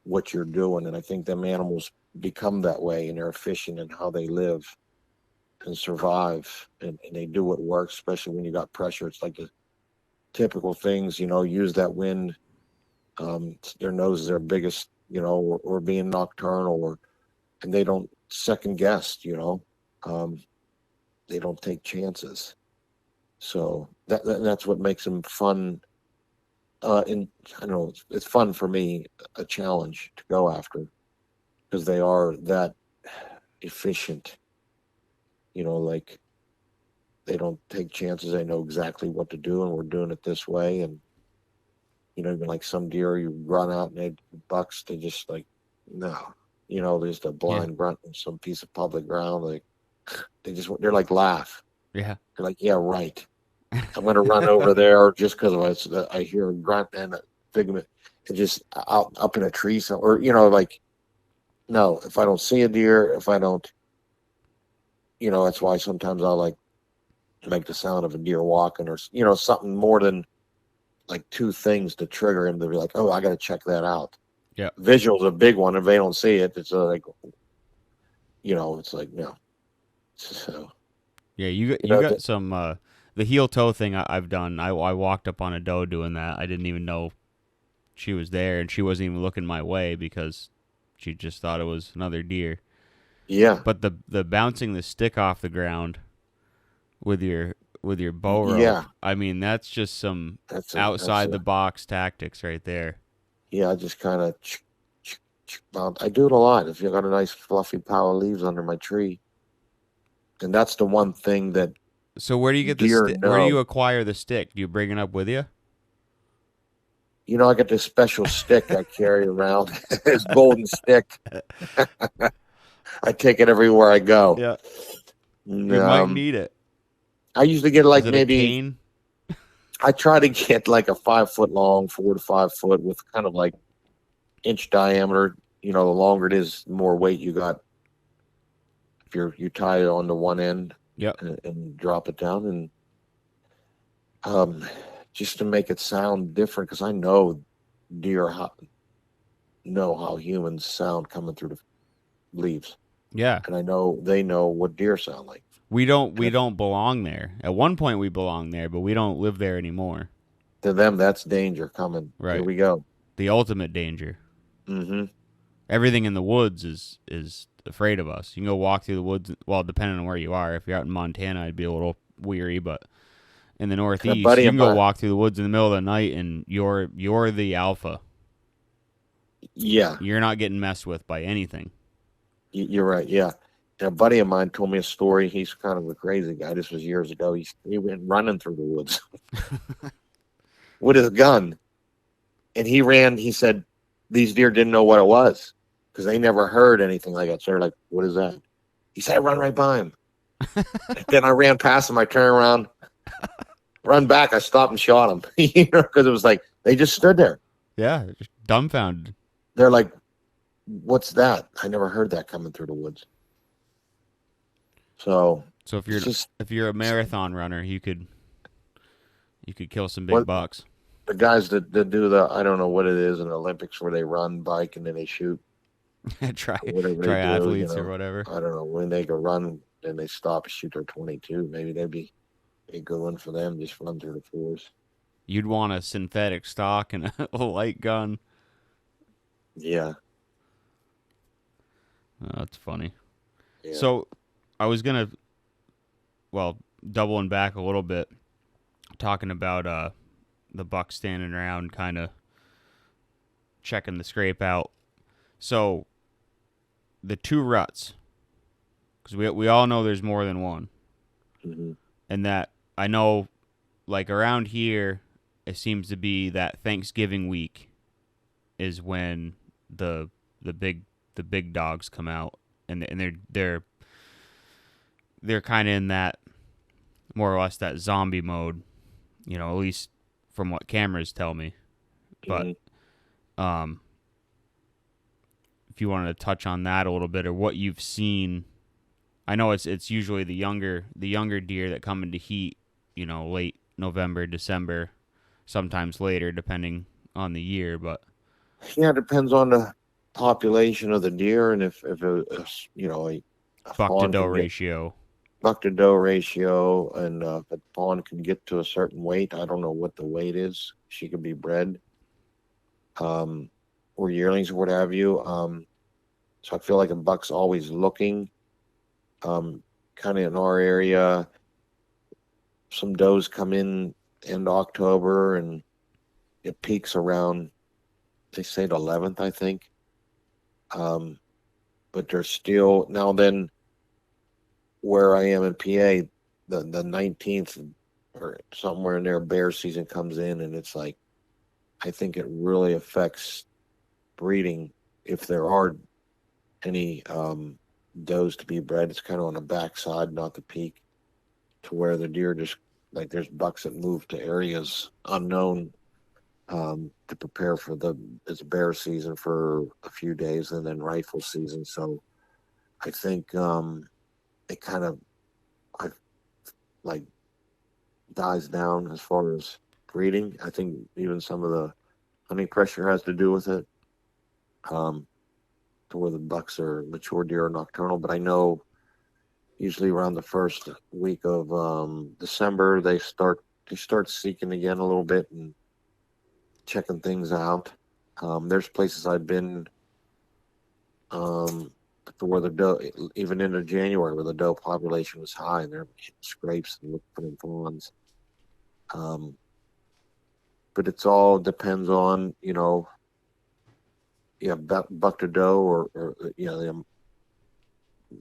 what you're doing. And I think them animals become that way, and they're efficient in how they live and survive, and they do what works, especially when you got pressure. It's like the typical things, use that wind. Their nose is their biggest, or being nocturnal, and they don't second guess, they don't take chances. So that's what makes them fun. And I don't know, it's fun for me, a challenge to go after, because they are that efficient. Like, they don't take chances. They know exactly what to do, and we're doing it this way. And even like some deer, you run out and bucks, they just like, no, there's the Yeah. blind grunt on some piece of public ground. Like, they're like, laugh. Yeah. They're like, yeah, right. I'm going to run over there just because I hear a grunt and a figment, and just out up in a tree. Or, like, no, if I don't see a deer, if I don't, that's why sometimes I'll like make the sound of a deer walking, or, something more than like two things to trigger him to be like, oh, I got to check that out. Yeah. Visual's a big one. If they don't see it, it's like, it's like, no. So, Yeah, you got some the heel toe thing I've done. I walked up on a doe doing that. I didn't even know she was there, and she wasn't even looking my way because she just thought it was another deer. yeah, But the bouncing the stick off the ground with your bow rope, yeah, I mean, that's just some that's outside the box tactics right there. yeah. I just kind of bounce. I do it a lot. If you got a nice fluffy pile of leaves under my tree, and that's the one thing that So where do you get the deer stick? Where do you know. acquire the stick? Do you bring it up with you? I got this special stick I carry around. This golden stick. I take it everywhere I go. Yeah. And, You might need it. I usually get Is like it a maybe cane? I try to get like a 5 foot long, 4 to 5 foot, with kind of like inch diameter. The longer it is, the more weight you got. If you tie it on the one end, Yep. and drop it down, and um, just to make it sound different, because I know deer know how humans sound coming through the leaves, Yeah. and I know they know what deer sound like. We And don't belong there. At one point we belonged there, but we don't live there anymore. to them, that's danger coming. Here Right. we go. The ultimate danger. Hmm. Everything in the woods is afraid of us. You can go walk through the woods. Well, depending on where you are. If you're out in Montana, I'd be a little weary, but in the A Northeast, buddy you of can go mine, walk through the woods in the middle of the night, and you're the alpha. yeah, You're not getting messed with by anything. you're right. Yeah. And a buddy of mine told me a story. He's kind of a crazy guy. This was years ago. He went running through the woods with his gun, and he ran. He said these deer didn't know what it was because they never heard anything like that. So they're like, "What is that?" He said, "I run right by him." Then I ran past him. I turned around, run back. I stopped and shot him. Because it was like they just stood there. Yeah, just dumbfounded. They're like, "What's that?" I never heard that coming through the woods. So So it's just if you're a marathon runner, you could kill some big what bucks. the guys that do the, I don't know what it is in the Olympics, where they run, bike, and then they shoot, Try or whatever they do. triathletes or whatever. I don't know, when they go run and they stop and shoot their 22. Maybe that'd be a good one for them. Just run through the forest. You'd want a synthetic stock and a light gun. Yeah, Oh, that's funny. yeah. So I was gonna, well, doubling back a little bit, talking about the buck standing around, kind of checking the scrape out. So the two ruts, because we all know there's more than one, Hmm. and that I know, like around here, it seems to be that Thanksgiving week is when the the big the big dogs come out, and they're kind of in that more or less that zombie mode, at least from what cameras tell me. But Hmm. um, if you wanted to touch on that a little bit or what you've seen, I know it's usually the younger deer that come into heat, late November, December, sometimes later depending on the year. But Yeah, it depends on the population of the deer, and if a buck to fawn doe can get ratio. buck to doe ratio, and if a fawn can get to a certain weight, I don't know what the weight is. She could be bred, um, or yearlings or what have you. So I feel like a buck's always looking. Kind of in our area, some does come in end October, and it peaks around, they say the 11th, I think. Um, but there's still now then where I am in PA, the 19th or somewhere in there, bear season comes in, and it's like I think it really affects breeding if there are any does to be bred. It's kind of on the backside, not the peak, to where the deer just like there's bucks that move to areas unknown, to prepare for it's bear season for a few days and then rifle season. So I think it kind of I like dies down as far as breeding. I think even some of the hunting pressure has to do with it, um, to where the bucks are mature deer are nocturnal. But I know usually around the first week of December they start seeking again a little bit and checking things out. There's places I've been, um, to where the doe, even into January, where the doe population was high, and they're hitting scrapes and looking for them fawns. Um, but it's all depends on yeah, buck to doe, or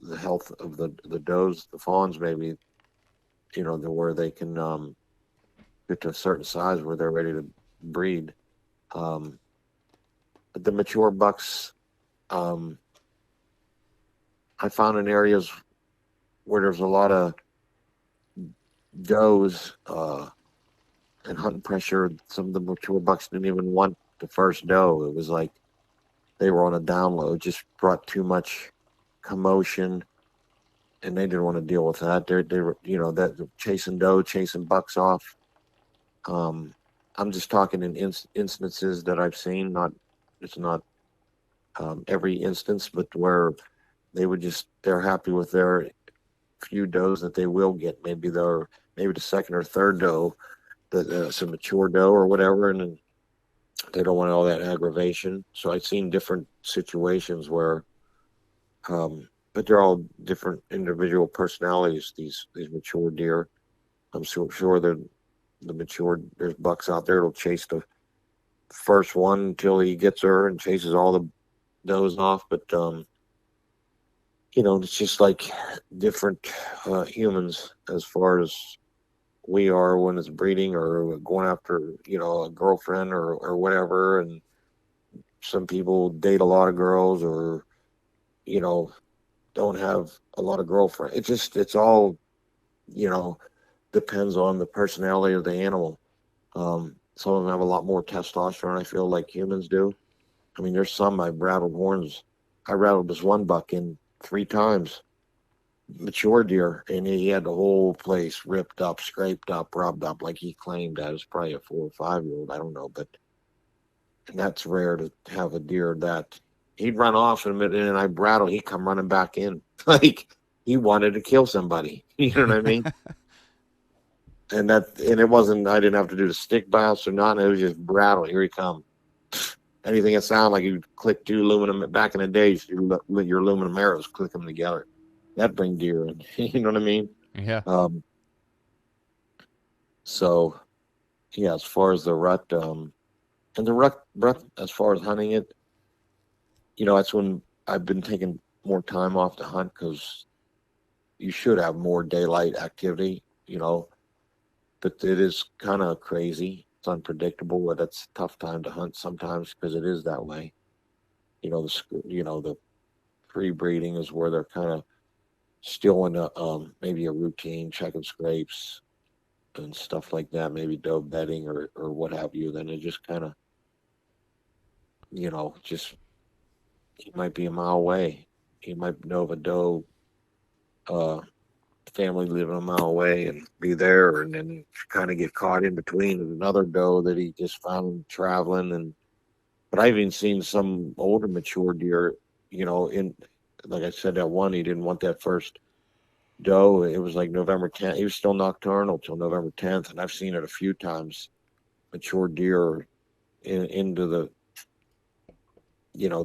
the health of the does, the fawns, maybe where they can get to a certain size where they're ready to breed. Um, but the mature bucks, um, I found in areas where there's a lot of does, and hunting pressure. Some of the mature bucks didn't even want the first doe. It was like they were on a download, just brought too much commotion, and they didn't want to deal with that. They were, that chasing doe, chasing bucks off. Um, I'm just talking in instances that I've seen. Not It's not every instance, but where they're happy with their few does that they will get. Maybe the second or third doe that it's a mature doe or whatever, and then they don't want all that aggravation. So I've seen different situations where, but they're all different individual personalities. These mature deer. I'm sure the mature there's bucks out there that'll chase the first one until he gets her and chases all the does off. But it's just like different humans as far as we are when it's breeding or going after a girlfriend or whatever. And some people date a lot of girls, or you know don't have a lot of girlfriends. It's all you know depends on the personality of the animal. Some of them have a lot more testosterone, I feel, like humans do. I mean, there's some I've rattled horns. I rattled this one buck in 3 times, mature deer, and he had the whole place ripped up, scraped up, rubbed up, like he claimed that. It's probably a 4 or 5 year old, I don't know, but and that's rare to have a deer that he'd run off in a minute, and I rattled, he'd come running back in like he wanted to kill somebody. You know what I mean? And it wasn't. I didn't have to do the stick bounce or nothing. It was just rattle. Here he come. Anything that sounded like you click two aluminum back in the days, your aluminum arrows, click them together. That bring deer in. You know what I mean? Yeah. Um, so yeah, as far as the rut, and the rut, as far as hunting it, that's when I've been taking more time off to hunt because you should have more daylight activity, but it is kind of crazy. It's unpredictable, but it's a tough time to hunt sometimes because it is that way. The pre-breeding is where they're kind of still in maybe a routine, checking scrapes and stuff like that, maybe doe bedding or what have you. Then it just kind of, just you might be a mile away. You might know of a doe uh, family living a mile away and be there, and then kind of get caught in between with another doe that he just found traveling. And but I've even seen some older mature deer, in like I said, that one he didn't want that first doe. It was like November 10th. He was still nocturnal till November 10th, and I've seen it a few times. Mature deer into the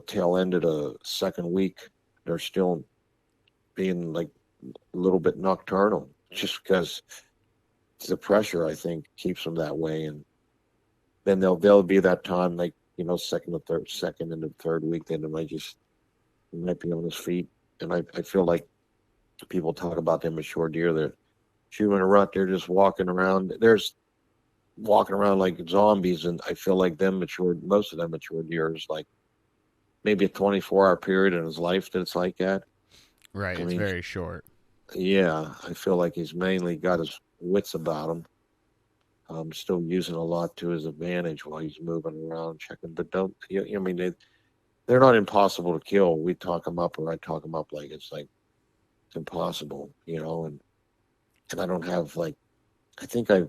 tail end of the second week, they're still being like a little bit nocturnal, just because the pressure I think keeps them that way. And then they'll be that time like second into the third week, then he might be on his feet. And I feel like people talk about them mature deer, they're chewing a rut, they're just walking around. There's walking around like zombies, and I feel like most of them mature deer is like maybe a 24-hour period in his life that it's like that. Right. I It's mean, very short. yeah, I feel like he's mainly got his wits about him. Still using a lot to his advantage while he's moving around, checking. But don't, I mean, they're not impossible to kill. We talk them up, or I talk them up like it's impossible, and I don't have like, I think I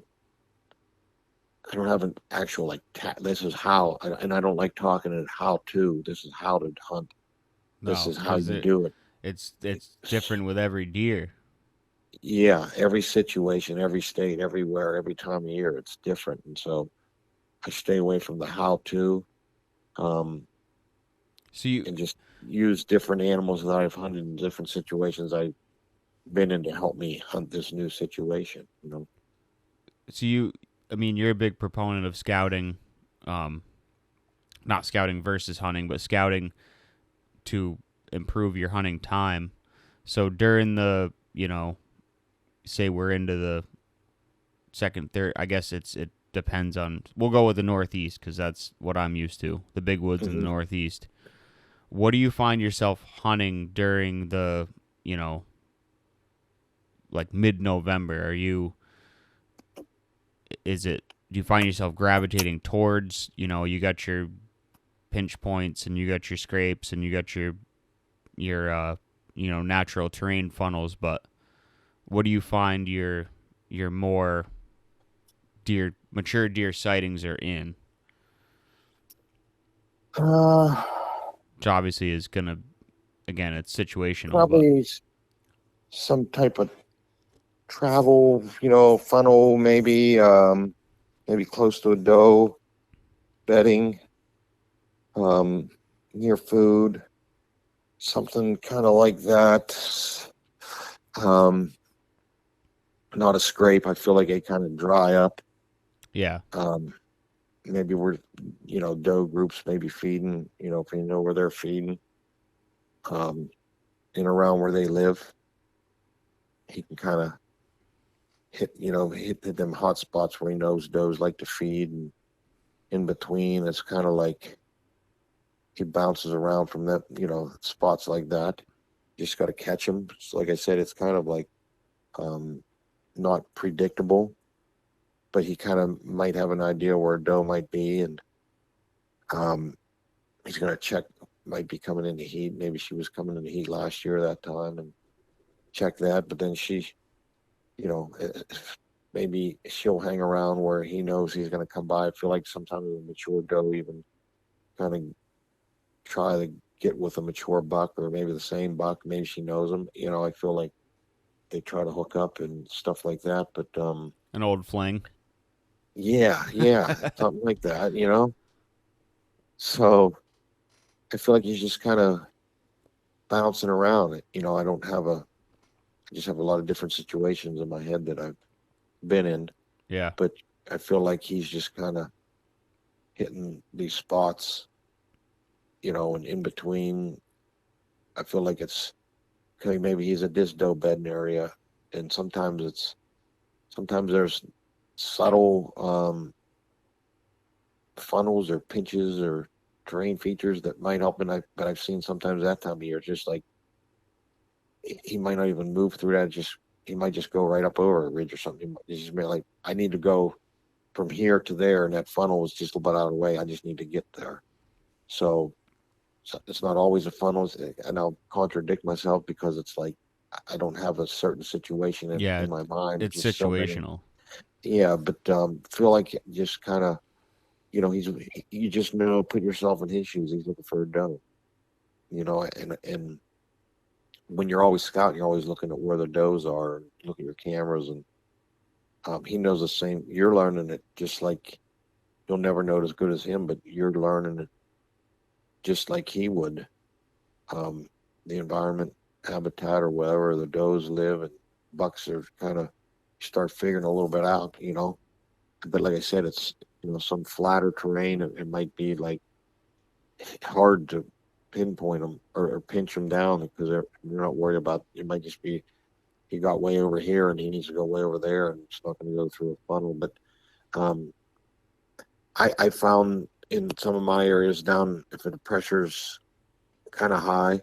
don't have an actual like, this is how, and I don't like talking it how to, this is how to hunt. This No, is how because you do it. it's different with every deer. Yeah, every situation, every state, everywhere, every time of year, it's different. And so I stay away from the how to, um, So you and just use different animals that I've hunted in different situations I've been in to help me hunt this new situation. so you I mean you're a big proponent of scouting, um, not scouting versus hunting, but scouting to improve your hunting time. So during the say we're into the second, third. I guess it depends on. We'll go with the Northeast because that's what I'm used to. The big woods in the Hmm. Northeast. What do you find yourself hunting during the you know like mid-November? Are you is it do you find yourself gravitating towards you got your pinch points and you got your scrapes and you got your natural terrain funnels, but what do you find your more mature deer sightings are in? Uh, Which obviously is gonna again it's situational, but Probably some type of travel, funnel, maybe close to a doe, bedding, um, near food, something kind of like that. Um, Not a scrape. I feel like they kind of dry up. yeah, Um, Maybe doe groups maybe feeding, if you know where they're feeding, um, in around where they live. He can kind of hit them hot spots where he knows does like to feed, and in between, it's kind of like he bounces around from that, spots like that. You just got to catch him. So like I said, it's kind of like, um, not predictable, but he kind of might have an idea where a doe might be, and um, he's going to check. Might be coming into heat. Maybe she was coming into heat last year that time, and check that. But then you know, eh, maybe she'll hang around where he knows he's going to come by. I feel like sometimes a mature doe even kind of try to get with a mature buck, or maybe the same buck. Maybe she knows him. I feel like they try to hook up and stuff like that. But an old fling. yeah, yeah, something like that. So I feel like he's just kind of bouncing around. I don't have I just have a lot of different situations in my head that I've been in, Yeah, but I feel like he's just kind of hitting these spots, and in between. I feel like it's okay, maybe he's at this doe bedding area, and sometimes there's subtle funnels or pinches or terrain features that might help. And I've seen sometimes that time of year, just like he might not even move through that. Just he might just go right up over a ridge or something. He's just like, I need to go from here to there, and that funnel is just a little bit out of the way. I just need to get there. So it's not always a funnel, and I'll contradict myself because it's like I don't have a certain situation Yeah, in my mind. it's Just so many, situational. yeah. But feel like just kind of, he's you just know, put yourself in his shoes. He's looking for a doe, and when you're always scouting, you're always looking at where the does are, look at your cameras, and he knows the same. You're learning it just like you'll never know it as good as him, but you're learning it just like he would. Um, the environment, habitat, or wherever the does live, and bucks are kind of start figuring a little bit out. But like I said, it's some flatter terrain. It might be like hard to pinpoint them or pinch them down because you're not worried about. It might just be he got way over here and he needs to go way over there, and it's not going to go through a funnel. But um, I found in some of my areas down, if the pressure's kind of high,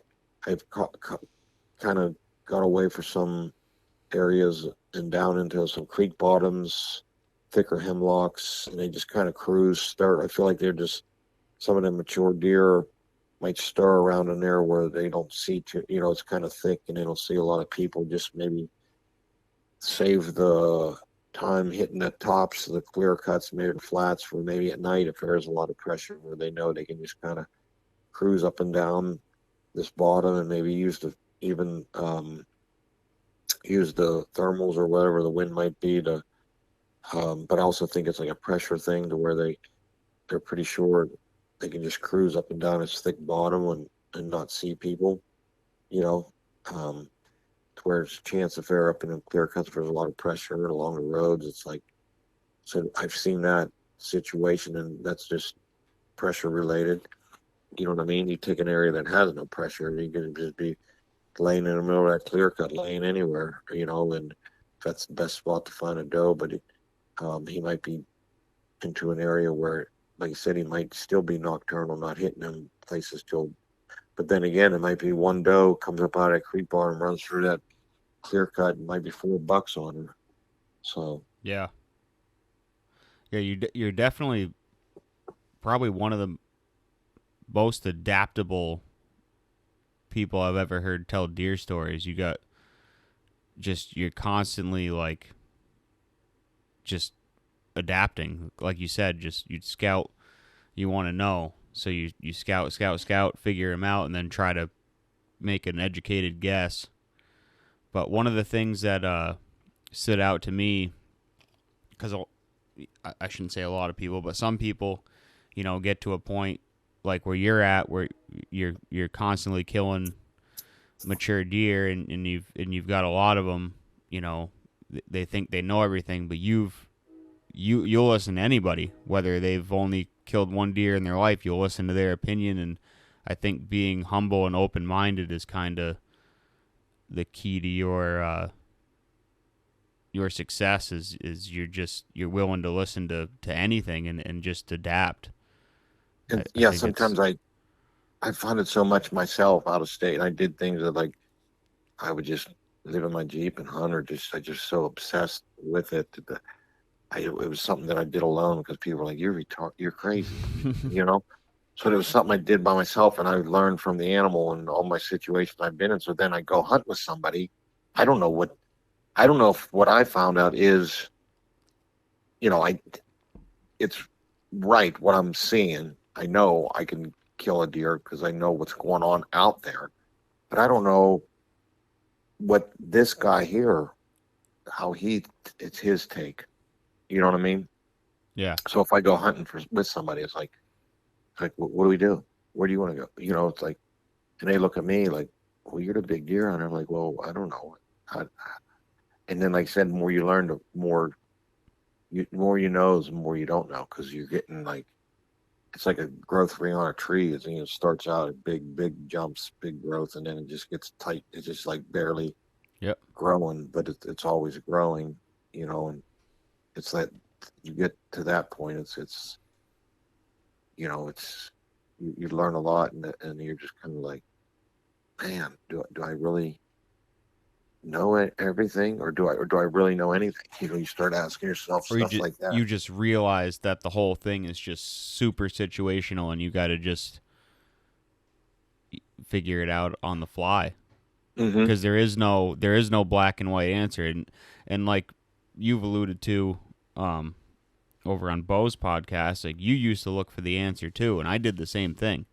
I've kind of got away for some areas and down into some creek bottoms, thicker hemlocks, and they just kind of cruise, start. I feel like they're just some of the mature deer might stir around in there where they don't see too, it's kind of thick and they don't see a lot of people. Just maybe save the time hitting the tops, the clear cuts, maybe the flats for maybe at night if there's a lot of pressure where they know they can just kind of cruise up and down this bottom and maybe even use the thermals or whatever the wind might be to. But I also think it's like a pressure thing to where they're pretty sure they can just cruise up and down its thick bottom and not see people, you know. To where there's a chance if they're up in the clear cuts, there's a lot of pressure along the roads. It's like, so I've seen that situation, and that's just pressure related. You know what I mean? You take an area that has no pressure, and you can just be laying in the middle of that clear cut, laying anywhere, and that's the best spot to find a doe. But he might be into an area where, like I said, he might still be nocturnal, not hitting them places till. But then again, it might be one doe comes up out of that creek bar and runs through that clear cut, and might be 4 bucks on her. So Yeah, yeah. You're definitely probably one of the most adaptable people I've ever heard tell deer stories. You got you're constantly like just adapting, like you said. Just you scout, you want to know, so you scout, figure them out, and then try to make an educated guess. But one of the things that stood out to me, because I shouldn't say a lot of people, but some people, get to a point like where you're at, where you're constantly killing mature deer, and you've got a lot of them. They think they know everything, but you'll listen to anybody, whether they've only killed one deer in their life. You'll listen to their opinion, and I think being humble and open-minded is kind of the key to your success. Is you're willing to listen to anything and just adapt. I yeah, think it's sometimes I find it so much myself out of state. I did things that like I would just live in my Jeep and hunt, or I just so obsessed with it that it was something that I did alone because people were like, you're crazy, So it was something I did by myself, and I learned from the animal and all my situations I've been in. So then I go hunt with somebody. I don't know what I don't know if what I found out is, I it's right what I'm seeing. I know I can kill a deer because I know what's going on out there, but I don't know what this guy here, how it's his take. You know what I mean? yeah, So if I go hunting with somebody, it's like, what do we do? Where do you want to go? It's like, and they look at me like, well, you're the big deer hunter. I'm like, well, I don't know. And then, like I said, the more you learn, the more you know, the more you don't know, because you're getting like it's like a growth ring on a tree. It starts out at big jumps, big growth, and then it just gets tight. It's just like barely Yep. growing, but it's always growing, and it's that you get to that point. It's it's you learn a lot, and you're just kind of like, man, do I really know everything, or do I really know anything? You start asking yourself Or stuff like that. you just realize that the whole thing is just super situational, and you got to just figure it out on the fly, Mm-hmm. because there is no black and white answer. And like you've alluded to, um over on Bo's podcast, like you used to look for the answer too, and I did the same thing.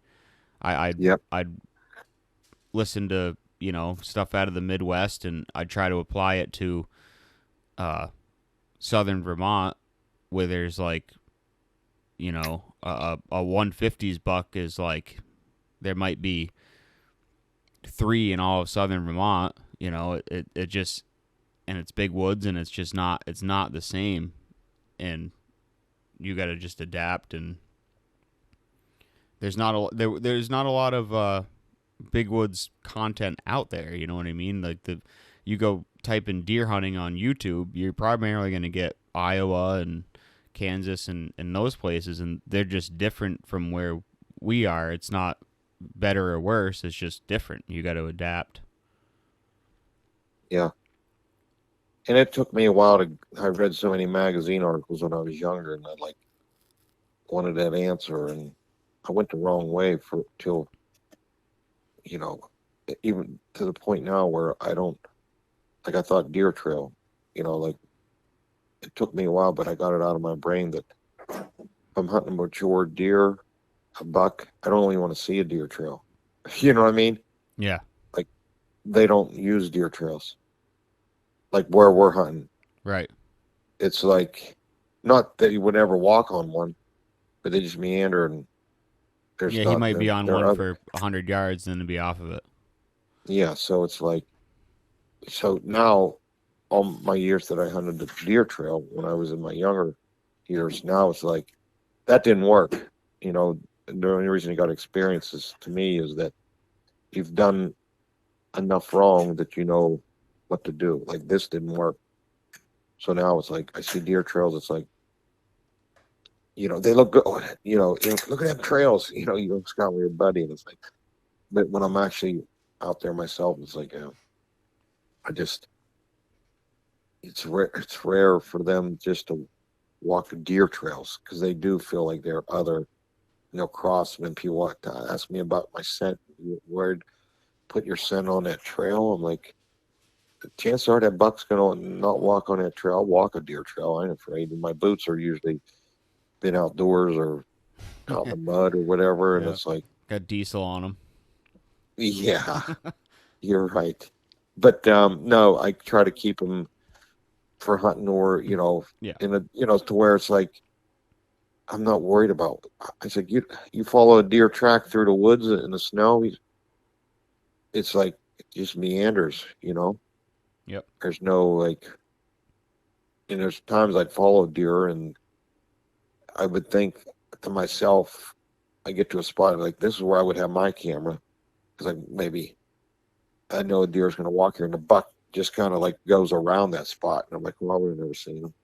Yep. I'd listen to stuff out of the Midwest, and I'd try to apply it to uh southern Vermont, where there's like a 150s buck is like, there might be three in all of southern Vermont. It just, and it's big woods, and it's not the same, and you got to just adapt. And there's not a lot of big woods content out there. You know what I mean? Like you go type in deer hunting on YouTube, you're primarily going to get Iowa and Kansas and those places, and they're just different from where we are. It's not better or worse. It's just different. You got to adapt. Yeah. And it took me a while I read so many magazine articles when I was younger, and I like wanted that answer, and I went the wrong way till you know, even to the point now where I don't, like, I thought deer trail, like, it took me a while, but I got it out of my brain that if I'm hunting a mature deer, a buck, I don't really want to see a deer trail. You know what I mean? Yeah. Like, they don't use deer trails. Like where we're hunting, Right. it's like, not that you would ever walk on one, but they just meander, and there's Yeah, he not might be on there one are other. for 100 yards and then be off of it. Yeah, so it's like, so now all my years that I hunted the deer trail when I was in my younger years, now it's like that didn't work. The only reason you got experiences to me is that you've done enough wrong that you know what to do. Like this didn't work. So now it's like I see deer trails, it's like, they look good. Look at them trails. You go scout with your buddy, and it's like, but when I'm actually out there myself, it's like, I just, it's rare. It's rare for them just to walk the deer trails because they do feel like there are other, cross. When people ask me about my scent, where put your scent on that trail, I'm like, the chances are that buck's gonna not walk on that trail. I'll walk a deer trail. I ain't afraid. And my boots are usually been outdoors or out in the mud or whatever, and Yeah. it's like, Got diesel on him. yeah, you're right. But no, I try to keep them for hunting, or Yeah. in a to where it's like I'm not worried about. I said, you follow a deer track through the woods in the snow. It's like it just meanders. Yep. There's no like. And there's times I'd follow deer, and I would think to myself, I get to a spot like this is where I would have my camera, because maybe I know a deer is going to walk here, and the buck just kind of like goes around that spot, and I'm like, well, I would have never seen him.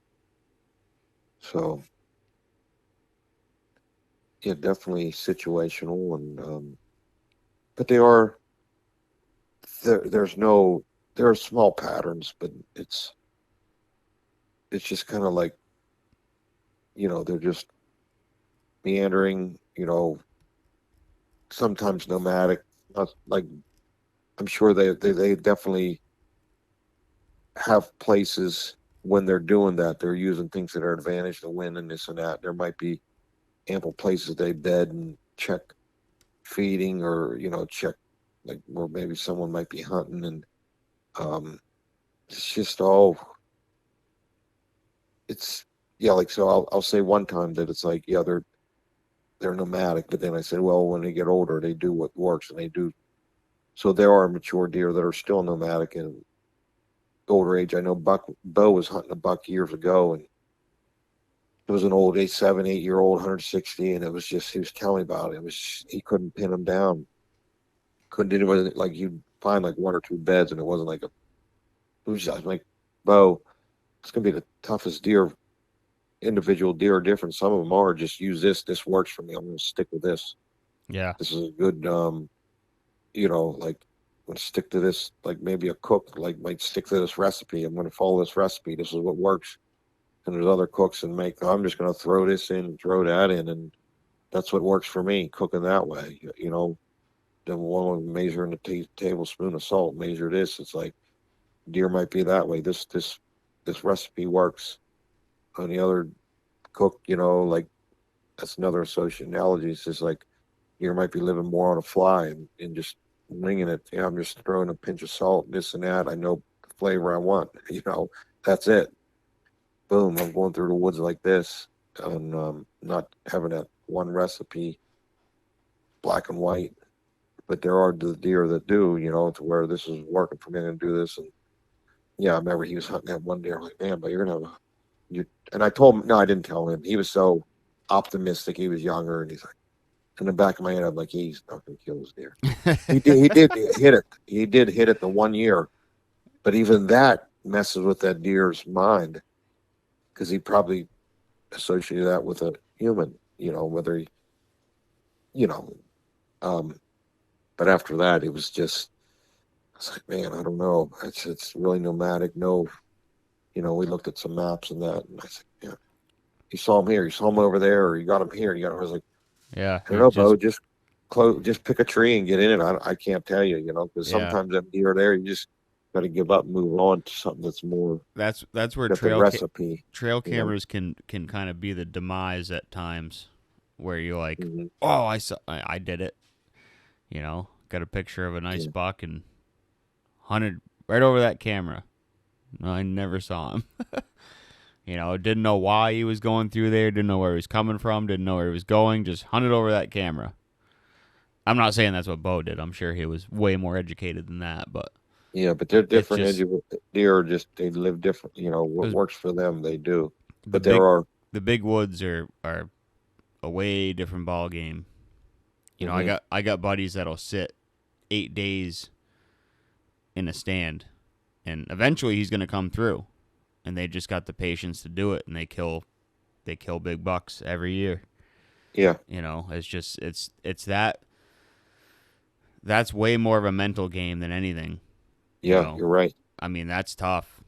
So yeah, definitely situational, and but there's no, there are small patterns, but it's just kind of like, they're just meandering, sometimes nomadic, not like, I'm sure they definitely have places when they're doing that, they're using things that are advantage, the wind and this and that. There might be ample places they bed and check feeding, or check like where maybe someone might be hunting, and um it's just all, it's, yeah, like, so I'll say one time that it's like, yeah, they're nomadic, but then I said, well, when they get older they do what works, and they do. So there are mature deer that are still nomadic in older age. I know Bo was hunting a buck years ago, and It was an old 8-7, 8-year-old 160, and it was just he was telling me about it. It was he couldn't pin him down. Couldn't. It wasn't like you'd find like one or two beds, and it wasn't like a. It was just like, Bo, it's gonna be the toughest deer, individual deer are different. Some of them are just use this. This works for me. I'm gonna stick with this. Yeah. This is a good, like I'm gonna stick to this. Like maybe a cook like might stick to this recipe. I'm gonna follow this recipe. This is what works. And there's other cooks and make. I'm just gonna throw this in, throw that in, and that's what works for me. Cooking that way, Then one measuring a tablespoon of salt. Measure this. It's like deer might be that way. This recipe works. On the other cook, like that's another associate analogy. It's just like deer might be living more on a fly and just winging it. Yeah, I'm just throwing a pinch of salt, this and that. I know the flavor I want. That's it. Boom. I'm going through the woods like this, and not having that one recipe, black and white. But there are the deer that do, to where this is working for me. I'm gonna do this, and yeah, I remember he was hunting that one deer. I'm like, man, but you're gonna have you. And I told him, no, I didn't tell him. He was so optimistic. He was younger, and he's like, in the back of my head, I'm like, he's not gonna kill his deer. He did. He did hit it. He did hit it the one year, but even that messes with that deer's mind because he probably associated that with a human. Whether he, you know, um, but after that, it was just. I was like, man, I don't know. It's really nomadic. No, we looked at some maps and that, and I said, yeah, you saw him here, you saw him over there, or you got him here. I was like, Yeah. I don't know, Bo, just pick a tree and get in it. I can't tell you, because Yeah. sometimes them deer there, you just got to give up and move on to something that's more That's where different recipe. trail cameras can kind of be the demise at times, where you're like, Mm-hmm. oh, I did it. Got a picture of a nice Yeah. buck and hunted right over that camera. I never saw him. Didn't know why he was going through there, didn't know where he was coming from, didn't know where he was going, just hunted over that camera. I'm not saying that's what Bo did. I'm sure he was way more educated than that, but Yeah, but they're different. just Deer are just they live different. What was works for them, they do. the But there big are. the big woods are a way different ball game. Mm-hmm. I got buddies that'll sit 8 days in a stand, and eventually he's going to come through, and they just got the patience to do it, and they kill big bucks every year. Yeah. It's just it's that's way more of a mental game than anything. Yeah, you're right. I mean, that's tough.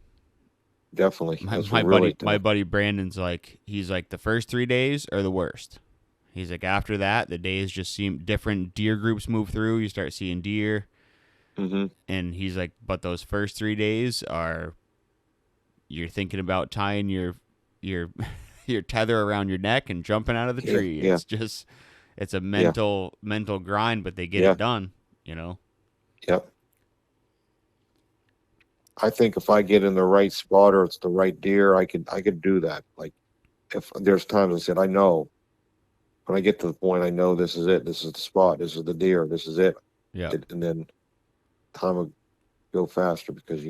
Definitely. My, That's my really buddy my tough. buddy Brandon's like, he's like, the first 3 days are the worst. He's like, after that, the days just seem different. Deer groups move through. You start seeing deer. Mm-hmm. And he's like, but those first 3 days are, you're thinking about tying your your tether around your neck and jumping out of the Yeah. tree. Yeah. It's a Yeah. mental grind, but they get Yeah. it done. Yep. I think if I get in the right spot or it's the right deer, I could do that. Like if there's times I said I know when I get to the point, I know this is it. This is the spot. This is the deer. This is it. Yeah, And then time will go faster because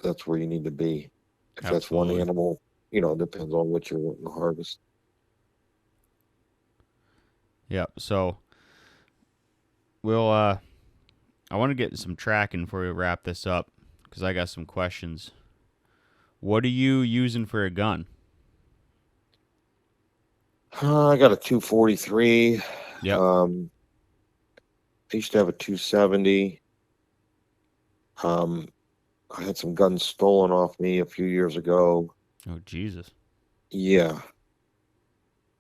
that's where you need to be. If that's one absolutely. animal, it depends on what you're wanting to harvest. Yeah. So we'll I want to get some tracking before we wrap this up because I got some questions. What are you using for a gun? I got a 243. Yep. Um, I used to have a 270. Um, I had some guns stolen off me a few years ago. Oh Jesus. Yeah,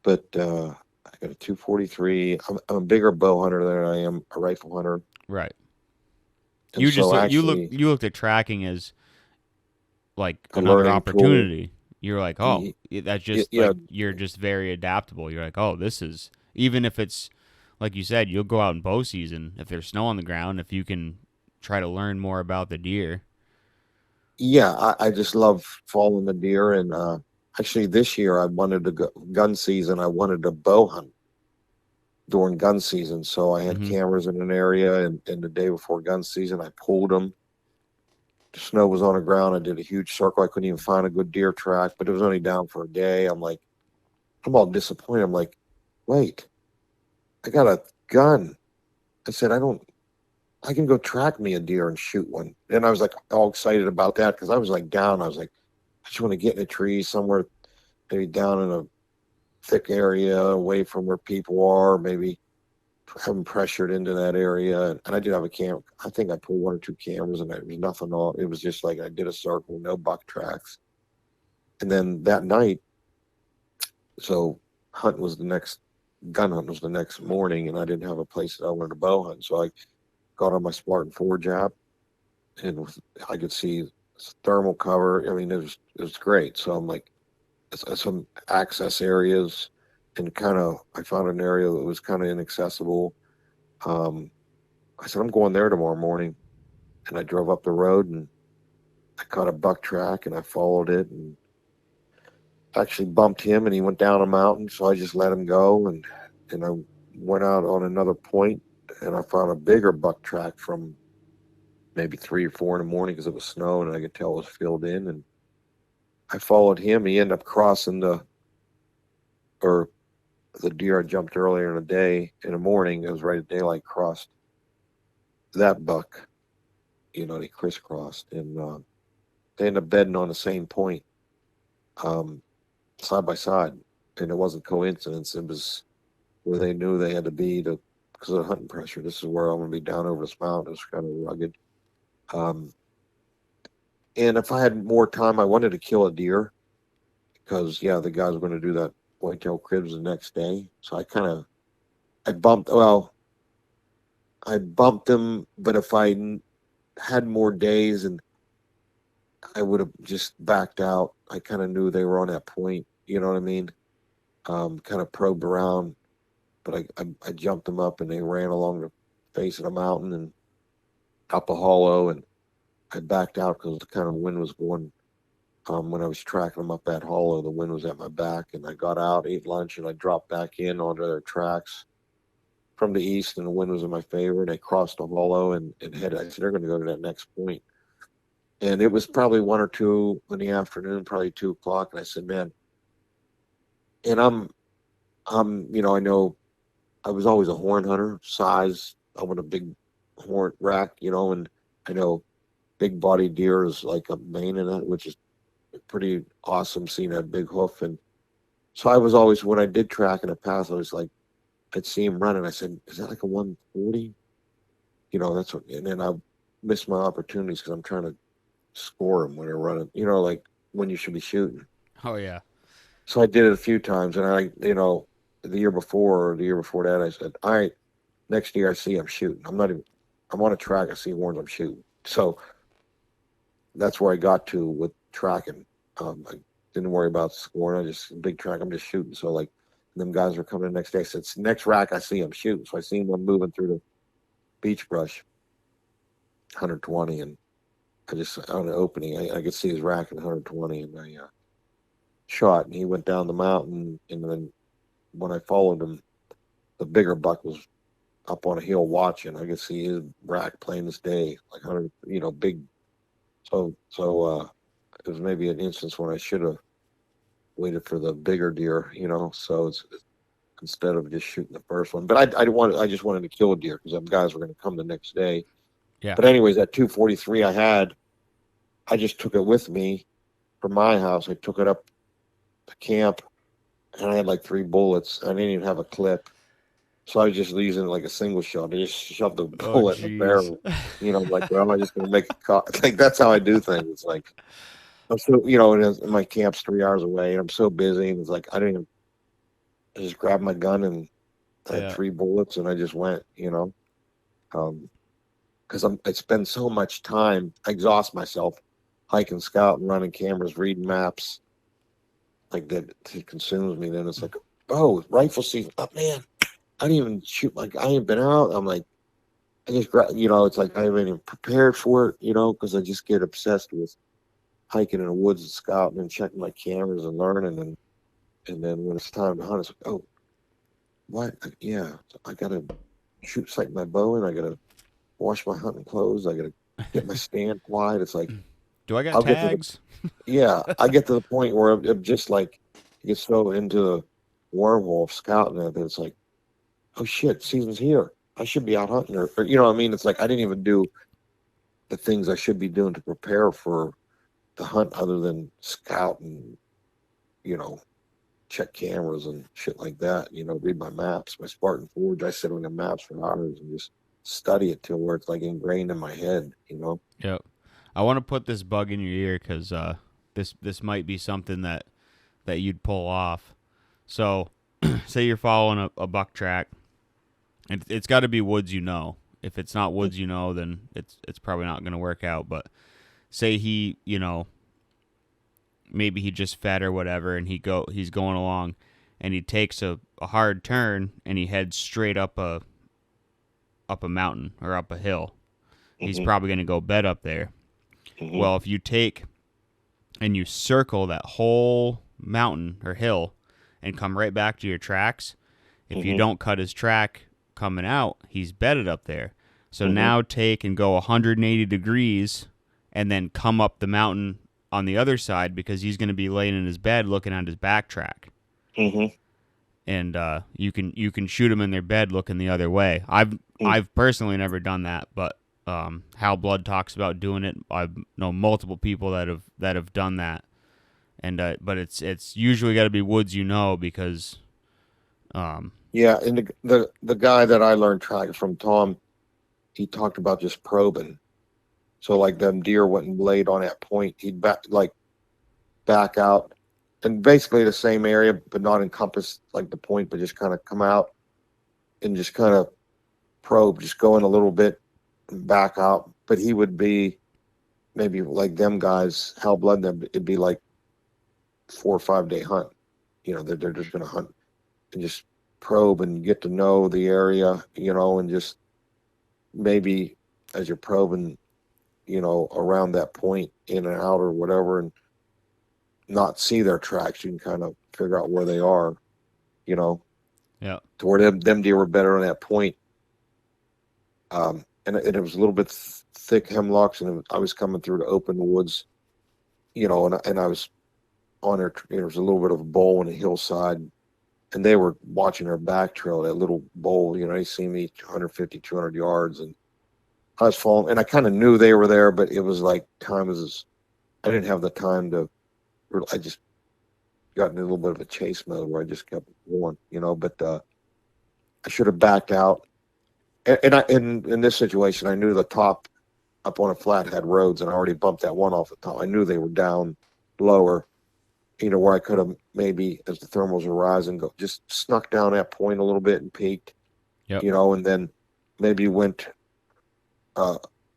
but I got a 243. I'm a bigger bow hunter than I am a rifle hunter, Right. and so actually You looked at tracking as like a another learning tool. opportunity. You're like, oh, Y- that's just Yeah, like you're just very adaptable. You're like, oh, this is, even if it's like you said, you'll go out in bow season if there's snow on the ground. If you can try to learn more about the deer. yeah. I just love following the deer, and actually this year I wanted to go gun season. I wanted to bow hunt during gun season, so I had Mm-hmm. cameras in an area, and the day before gun season, I pulled them The snow was on the ground. I did a huge circle. I couldn't even find a good deer track, but it was only down for a day. I'm like, I'm all disappointed. I'm like, wait, I got a gun. I said, I can go track me a deer and shoot one. And I was like all excited about that because I was like down. I was like, I just want to get in a tree somewhere, maybe down in a thick area away from where people are, maybe haven't pressured into that area. And I did have a camera. I think I pulled one or two cameras and there was nothing on. It was just like I did a circle, no buck tracks. And then that night, so gun hunt was the next morning, and I didn't have a place that I wanted to bow hunt. So I got on my Spartan 4 app, and I could see thermal cover. I mean, it was great. So I'm like, some access areas, and I found an area that was kind of inaccessible. Um, I said, I'm going there tomorrow morning. And I drove up the road and I caught a buck track and I followed it and actually bumped him and he went down a mountain. So I just let him go and I went out on another point and I found a bigger buck track from maybe 3 or 4 in the morning because it was snow and I could tell it was filled in. And I followed him. He ended up crossing or the deer I jumped earlier in the day in the morning. It was right at daylight, crossed that buck. They crisscrossed, and they ended up bedding on the same point, um, side by side, and it wasn't coincidence. It was where they knew they had to be because of the hunting pressure. This is where I'm going to be down over this mountain. It's kind of rugged, um, and if I had more time, I wanted to kill a deer because the guys were going to do that whitetail cribs the next day. So I bumped. Well, I bumped them, but if I had more days and I would have just backed out. I kind of knew they were on that point. You know what I mean? Kind of probed around, but I jumped them up and they ran along the face of the mountain and up a hollow, and I backed out because the kind of wind was going. When I was tracking them up that hollow, the wind was at my back, and I got out, ate lunch, and I dropped back in onto their tracks from the east, and the wind was in my favor. And they crossed the hollow and headed. I said they're going to go to that next point. And it was probably 1 or 2 in the afternoon, probably 2 o'clock. And I said, man, and I know I was always a horn hunter, size. I want a big horn rack, and I know big body deer is like a main in it, which is pretty awesome seeing that big hoof. And so I was always, when I did track in the past, I was like, I'd see him running. I said, is that like a 140? That's what, and then I missed my opportunities because I'm trying to score them when they're running, like when you should be shooting. Oh yeah. So I did it a few times, and the year before or the year before that, I said, all right, next year I see I'm shooting. I'm on a track, I see horns, I'm shooting. So that's where I got to with tracking. I didn't worry about scoring. I just, big track, I'm just shooting. So like, them guys were coming the next day. I said, next rack I see I'm shooting. So I seen one moving through the beach brush, 120, and I just, on the opening, I could see his rack at 120, and I shot, and he went down the mountain. And then when I followed him, the bigger buck was up on a hill watching. I could see his rack plain as day, like 100, big. So it was maybe an instance when I should have waited for the bigger deer, So it's instead of just shooting the first one. But I just wanted to kill a deer because them guys were going to come the next day. Yeah. But anyways, that 243 I just took it with me from my house. I took it up to camp, and I had like 3 bullets. I didn't even have a clip, so I was just using like a single shot. I just shoved the bullet in the barrel. Like, well, am I just gonna make a cut? Like, that's how I do things. It's like I'm so, and my camp's 3 hours away, and I'm so busy. And it's like I just grabbed my gun and I had 3 bullets, and I just went. Because I spend so much time, I exhaust myself hiking, scouting, running cameras, reading maps. Like that, it consumes me. Then it's like, oh, rifle season. Oh man, I didn't even shoot. Like I ain't been out. I'm like, I just, it's like I haven't even prepared for it. Because I just get obsessed with hiking in the woods and scouting and checking my cameras and learning. And then when it's time to hunt, it's like, oh, what? Yeah, I gotta sight my bow, and I gotta wash my hunting clothes. I gotta get my stance wide. It's like Do I got I'll get to the tags? yeah, I get to the point where I'm just like you get so into the wormhole of scouting that it's like, oh shit, season's here. I should be out hunting, or you know what I mean? It's like I didn't even do the things I should be doing to prepare for the hunt, other than scout and you know check cameras and shit like that. You know, read my maps, my Spartan Forge. I sit on the maps for hours and just study it till where it's like ingrained in my head. You know. Yep. I want to put this bug in your ear because this might be something that you'd pull off. So, say you're following a buck track, and it's got to be woods you know. If it's not woods you know, then it's probably not going to work out. But say he, maybe he just fed or whatever, and he's going along, and he takes a hard turn and he heads straight up a mountain or up a hill. He's probably going to go bed up there. Well, if you take and you circle that whole mountain or hill and come right back to your tracks, if you don't cut his track coming out, he's bedded up there. So now take and go 180 degrees and then come up the mountain on the other side, because he's going to be laying in his bed looking at his back track. And you can shoot him in their bed looking the other way. I've personally never done that, but Hal Blood talks about doing it. I know multiple people that have done that, and but it's usually got to be woods because yeah, and the guy that I learned tracking from, Tom, he talked about just probing. So like them deer wouldn't laid on that point, he'd back out, and basically the same area, but not encompass like the point, but just kind of come out and just kind of probe, just go in a little bit back out. But he would be maybe like them guys, Hal Blood, them, it'd be like 4 or 5 day hunt. You know, they're just going to hunt and just probe and get to know the area, and just maybe as you're probing, around that point, in and out or whatever, and not see their tracks, you can kind of figure out where they are, yeah, to where them deer were better on that point. And it was a little bit thick hemlocks, and I was coming through the open woods, and I was on there. There was a little bit of a bowl on the hillside, and they were watching their back trail, that little bowl. They see me 150, 200 yards, and I was following, and I kind of knew they were there, but it was like I didn't have the time to. I just got in a little bit of a chase mode where I just kept going, But I should have backed out. And in this situation, I knew the top up on a flat had roads, and I already bumped that one off the top. I knew they were down lower, where I could have maybe, as the thermals were rising, just snuck down that point a little bit and peaked, and then maybe went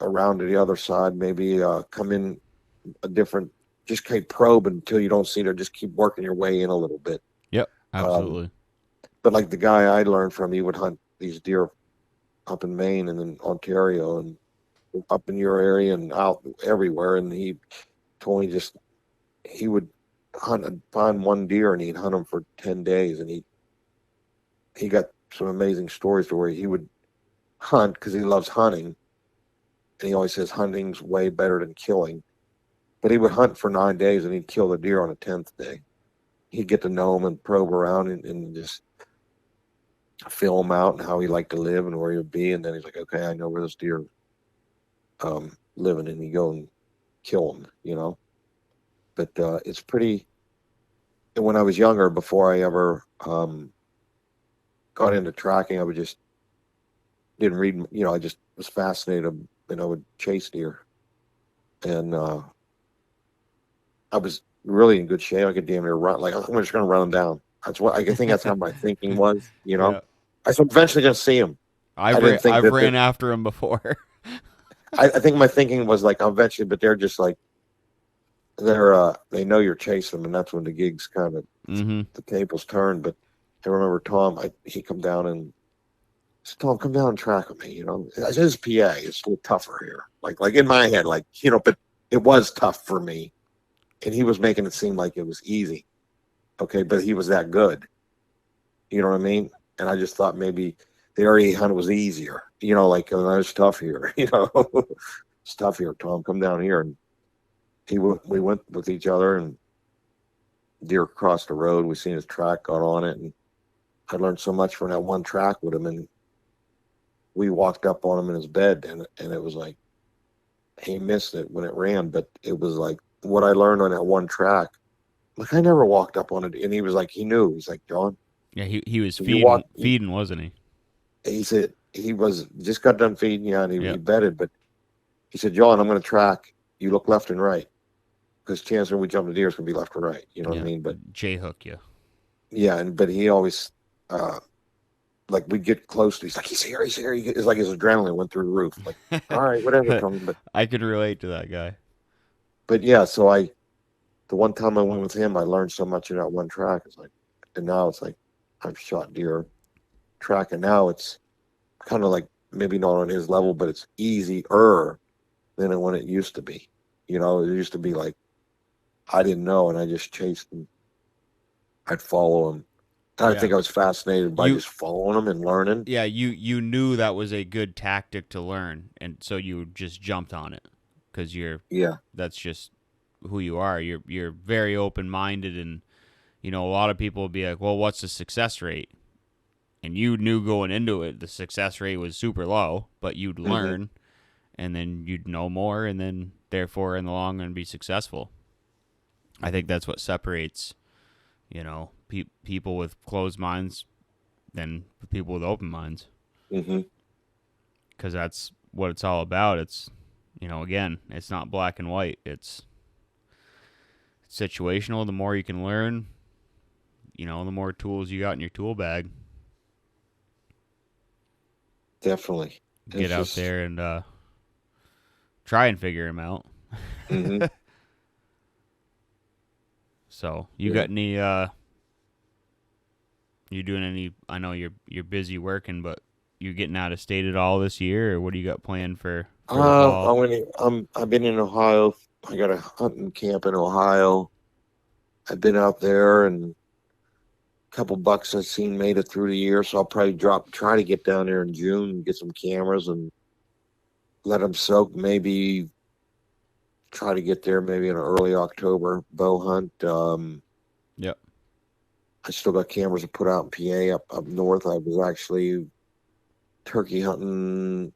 around to the other side, maybe come in a different, just keep probe until you don't see there, just keep working your way in a little bit. Yep, absolutely. But like the guy I learned from, he would hunt these deer up in Maine and in Ontario and up in your area and out everywhere. And he told me he would hunt and find one deer, and he'd hunt him for 10 days. And he got some amazing stories to where he would hunt because he loves hunting. And he always says hunting's way better than killing. But he would hunt for 9 days, and he'd kill the deer on the 10th day. He'd get to know him and probe around and just feel him out and how he liked to live and where he would be. And then he's like, okay, I know where this deer living, and you go and kill him, But it's pretty. And when I was younger, before I ever got into tracking, I just didn't read. I just was fascinated, and I would chase deer, and I was really in good shape. I could damn near run. Like, I'm just going to run them down. That's what I think. That's how my thinking was. Yeah. I was eventually going to see him. I've ran after him before. I think my thinking was like, eventually, but they're just like, they know you're chasing them, and that's when the gigs kind of the tables turn. But I remember Tom, he come down and said, Tom, come down and track with me. This is PA. It's a little tougher here. Like in my head, but it was tough for me, and he was making it seem like it was easy. Okay, but he was that good. You know what I mean? And I just thought maybe the area he hunted was easier. Like, it's tough here. it's tough here, Tom. Come down here. And we went with each other, and deer crossed the road. We seen his track, got on it, and I learned so much from that one track with him. And we walked up on him in his bed, and it was like he missed it when it ran, but it was like what I learned on that one track. Like I never walked up on it, and he was like, he knew. He's like, John, Yeah, he was if you walk, feeding, wasn't he? he said he was just got done feeding you, and he Yep. bedded, but he said, John, I'm going to track. You look left and right because chances are we jump the deer is going to be left or right. You know what I Yeah. mean? But J hook you. yeah, but he always like we'd get close to. He's like, he's here, he's here. It's like his adrenaline went through the roof. Like, all right, whatever, Tony. I could relate to that guy. But yeah, so the one time I went with him, I learned so much in that one track. It's like, and now it's like I've shot deer track, and now it's kind of like maybe not on his level, but it's easier than when it used to be. You know, it used to be like I didn't know, and I just chased him. I'd follow him. I Yeah. think I was fascinated by just following him and learning. Yeah, you knew that was a good tactic to learn, and so you just jumped on it because Yeah. that's just who you are. You're very open minded, and you know a lot of people will be like, well, what's the success rate? And you knew going into it the success rate was super low, but you'd Mm-hmm. learn, and then you'd know more, and then therefore in the long run be successful. I think that's what separates people with closed minds than people with open minds, Mm-hmm. because that's what it's all about. It's again, it's not black and white. It's situational. The more you can learn, the more tools you got in your tool bag. Definitely. Get It's out just. there and try and figure them out. Mm-hmm. So you Yeah. got any? You doing any? I know you're busy working, but you getting out of state at all this year, or what do you got planned for the I fall? went. I've been in Ohio. I got a hunting camp in Ohio. I've been out there, and a couple bucks I've seen made it through the year. So I'll probably try to get down there in June and get some cameras and let them soak. Maybe try to get there maybe in an early October bow hunt. Yep. I still got cameras to put out in PA up north. I was actually turkey hunting,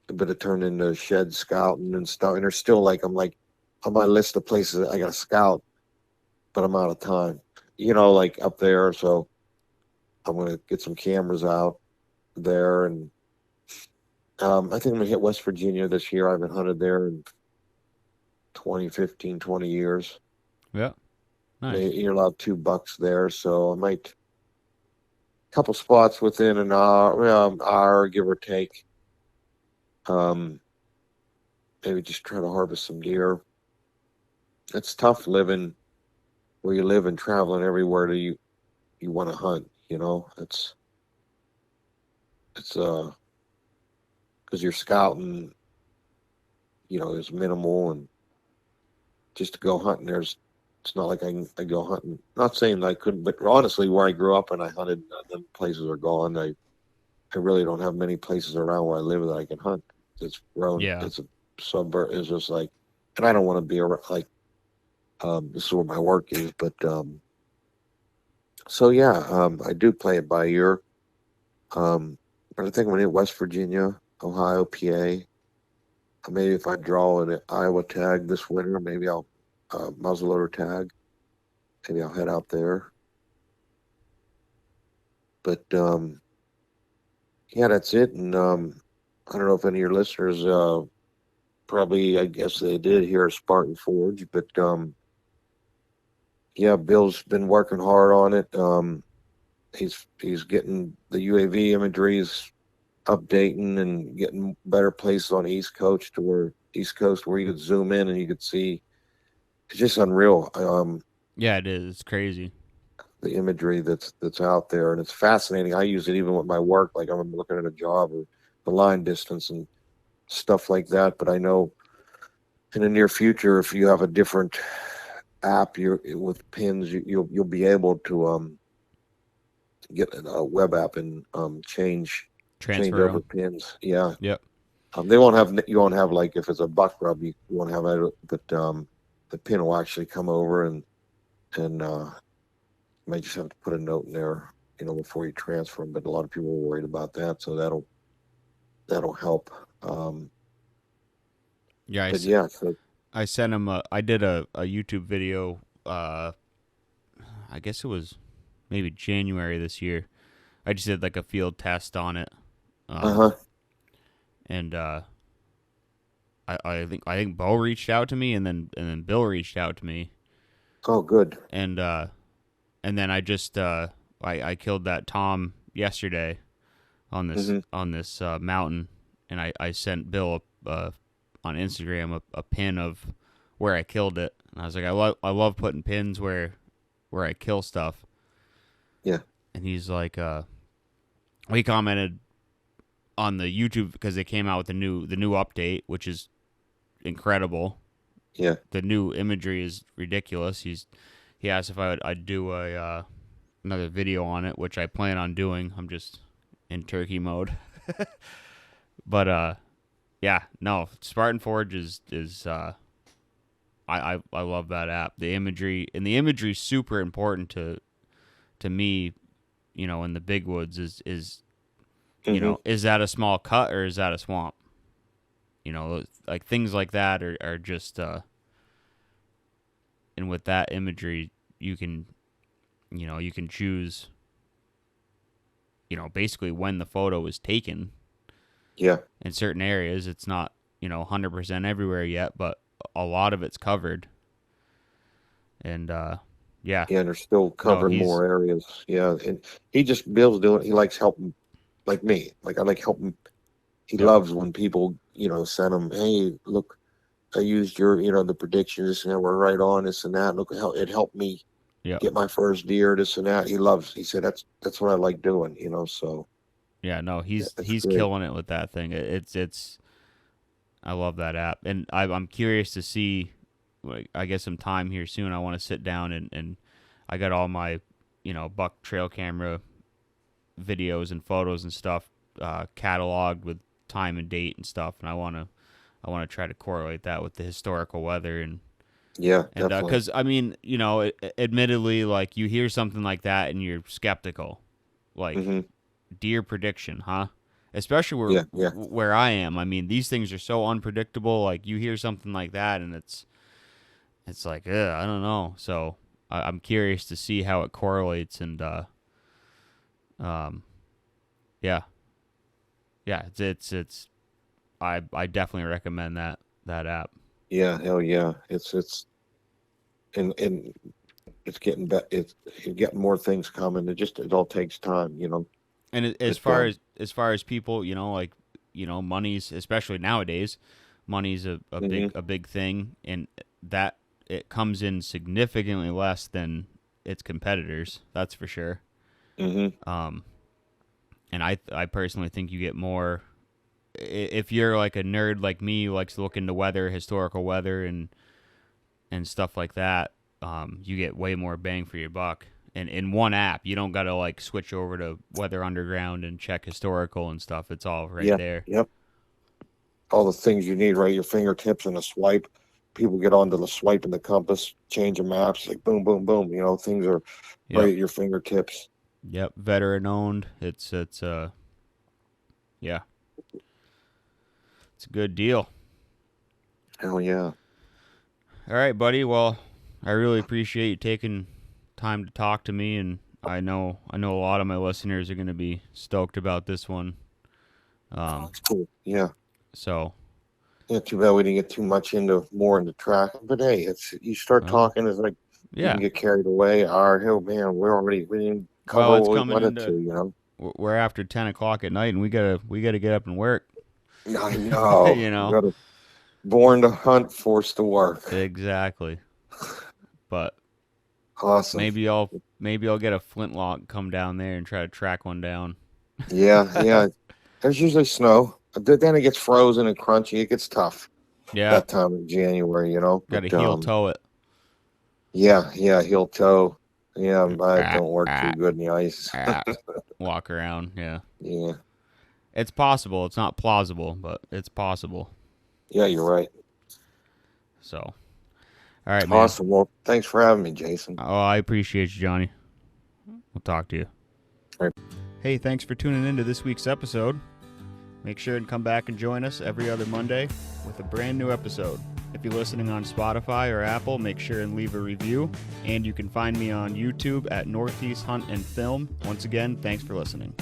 but it turned into shed scouting and stuff. And there's still like I'm like on my list of places I got to scout, but I'm out of time. Like up there. So I'm gonna get some cameras out there, and I think I'm gonna hit West Virginia this year. I haven't hunted there in 20 years. Yep. Nice. You're allowed $2 there, so I might couple spots within an hour, well, hour give or take. Um, Maybe just try to harvest some deer. It's tough living where you live and traveling everywhere that you want to hunt. It's because you're scouting, is minimal, and just to go hunting, it's not like I go hunting. Not saying that I couldn't, but honestly, where I grew up and I hunted, them places are gone. I really don't have many places around where I live that I can hunt. It's grown. Yeah. It's a suburb. It's just like, and I don't want to be around, like, this is where my work is. But so yeah, I do play it by ear. But I think I'm gonna hit West Virginia, Ohio, PA. Maybe if I draw an Iowa tag this winter, maybe I'll muzzleloader tag. Maybe I'll head out there. But yeah, that's it. And I don't know if any of your listeners probably, I guess they did hear Spartan Forge, but yeah, Bill's been working hard on it. He's getting the UAV imageries updating and getting better places on East Coast where you could zoom in and you could see. It's just unreal. Yeah, it is. It's crazy. The imagery that's out there, and it's fascinating. I use it even with my work, like I'm looking at a job or the line distance and stuff like that. But I know in the near future, if you have a different app with pins, you'll be able to get a web app and change Transfer over them. pins. Yeah, Yep. They won't have, you won't have, like, if it's a buck rub, you won't have it, but the pin will actually come over, and you might just have to put a note in there, before you transfer them. But a lot of people are worried about that, so that'll help. Um, Yeah, but yeah, so I sent him I did a YouTube video. I guess it was maybe January this year. I just did like a field test on it. Um, uh-huh. and I think Bo reached out to me, and then Bill reached out to me, Oh, good. and then I just I killed that Tom yesterday Hmm. on this mountain, and I sent Bill on Instagram a pin of where I killed it, and I was like, I love putting pins where I kill stuff, Yeah, and he's like, he commented on the YouTube because they came out with the new update, which is incredible. yeah. The new imagery is ridiculous. He asked if I'd do another video on it, which I plan on doing. I'm just in turkey mode. But yeah, no, Spartan Forge is I love that app. The imagery is super important to me. In the big woods is Hmm. is that a small cut or is that a swamp? Like things like that are just and with that imagery you can you can choose basically when the photo was taken. Yeah, In certain areas it's not 100% everywhere yet, but a lot of it's covered. And yeah, yeah. And they're still no, covering he's more areas. Yeah, and Bill's doing. He likes helping, like me. Like, I like helping. He yep, loves when people, send him, hey, look, I used your, the predictions, and we're right on this and that. Look how it helped me yep, get my first deer, this and that. He said that's what I like doing, so yeah, no, yeah, that's he's great. killing it with that thing. It's I love that app, and I'm curious to see. Like, I guess some time here soon. I want to sit down and I got all my buck trail camera videos and photos and stuff cataloged with time and date and stuff, and I want to try to correlate that with the historical weather Yeah, and definitely. because I mean admittedly, like, you hear something like that and you're skeptical, like Hmm. deer prediction, huh? Especially Yeah, yeah, where I am. I mean, these things are so unpredictable. Like, you hear something like that, and it's like, I don't know. So I'm curious to see how it correlates, and um, yeah, yeah, it's I definitely recommend that app, yeah. Hell yeah. It's and it's getting better. It's getting more things coming. It all takes time, and as But far as people, like money's, especially nowadays, money's a hmm big thing, and that it comes in significantly less than its competitors. That's for sure. hmm Um, and I personally think you get more if you're like a nerd like me who likes to look into weather, historical weather, and stuff like that. You get way more bang for your buck. And in one app, you don't got to like switch over to Weather Underground and check historical and stuff. It's all right yeah, there. yep. All the things you need, right? Your fingertips and a swipe. People get onto the swipe and the compass, change the maps, like boom, boom, boom. Things are right Yep. at your fingertips. Yep. Veteran owned. It's yeah, it's a good deal. Hell yeah. All right, buddy. Well, I really appreciate you taking time to talk to me, and I know a lot of my listeners are going to be stoked about this one. Oh, Um, that's cool. Yeah. so Yeah, too bad we didn't get too much into track. But hey, it's you start well, talking, it's like you can yeah. get carried away. All right, oh man, we didn't Well, cover it's what we coming wanted into to. we're after 10 o'clock at night, and we gotta get up and work. I know. you You know got to born to hunt, forced to work. exactly. But Awesome. maybe I'll get a flintlock, come down there, and try to track one down. Yeah, yeah. There's usually snow. Then it gets frozen and crunchy. It gets tough Yeah, that time in January. got to But heel toe it. yeah, yeah, heel toe. Yeah, I don't work too good in the ice. Walk around. Yeah. Yeah. It's possible. It's not plausible, but it's possible. Yeah, you're right. So, all right, man. Awesome. Well, thanks for having me, Jason. Oh, I appreciate you, Johnny. We'll talk to you. All right. Hey, thanks for tuning into this week's episode. Make sure and come back and join us every other Monday with a brand new episode. If you're listening on Spotify or Apple, make sure and leave a review. And you can find me on YouTube at Northeast Hunt and Film. Once again, thanks for listening.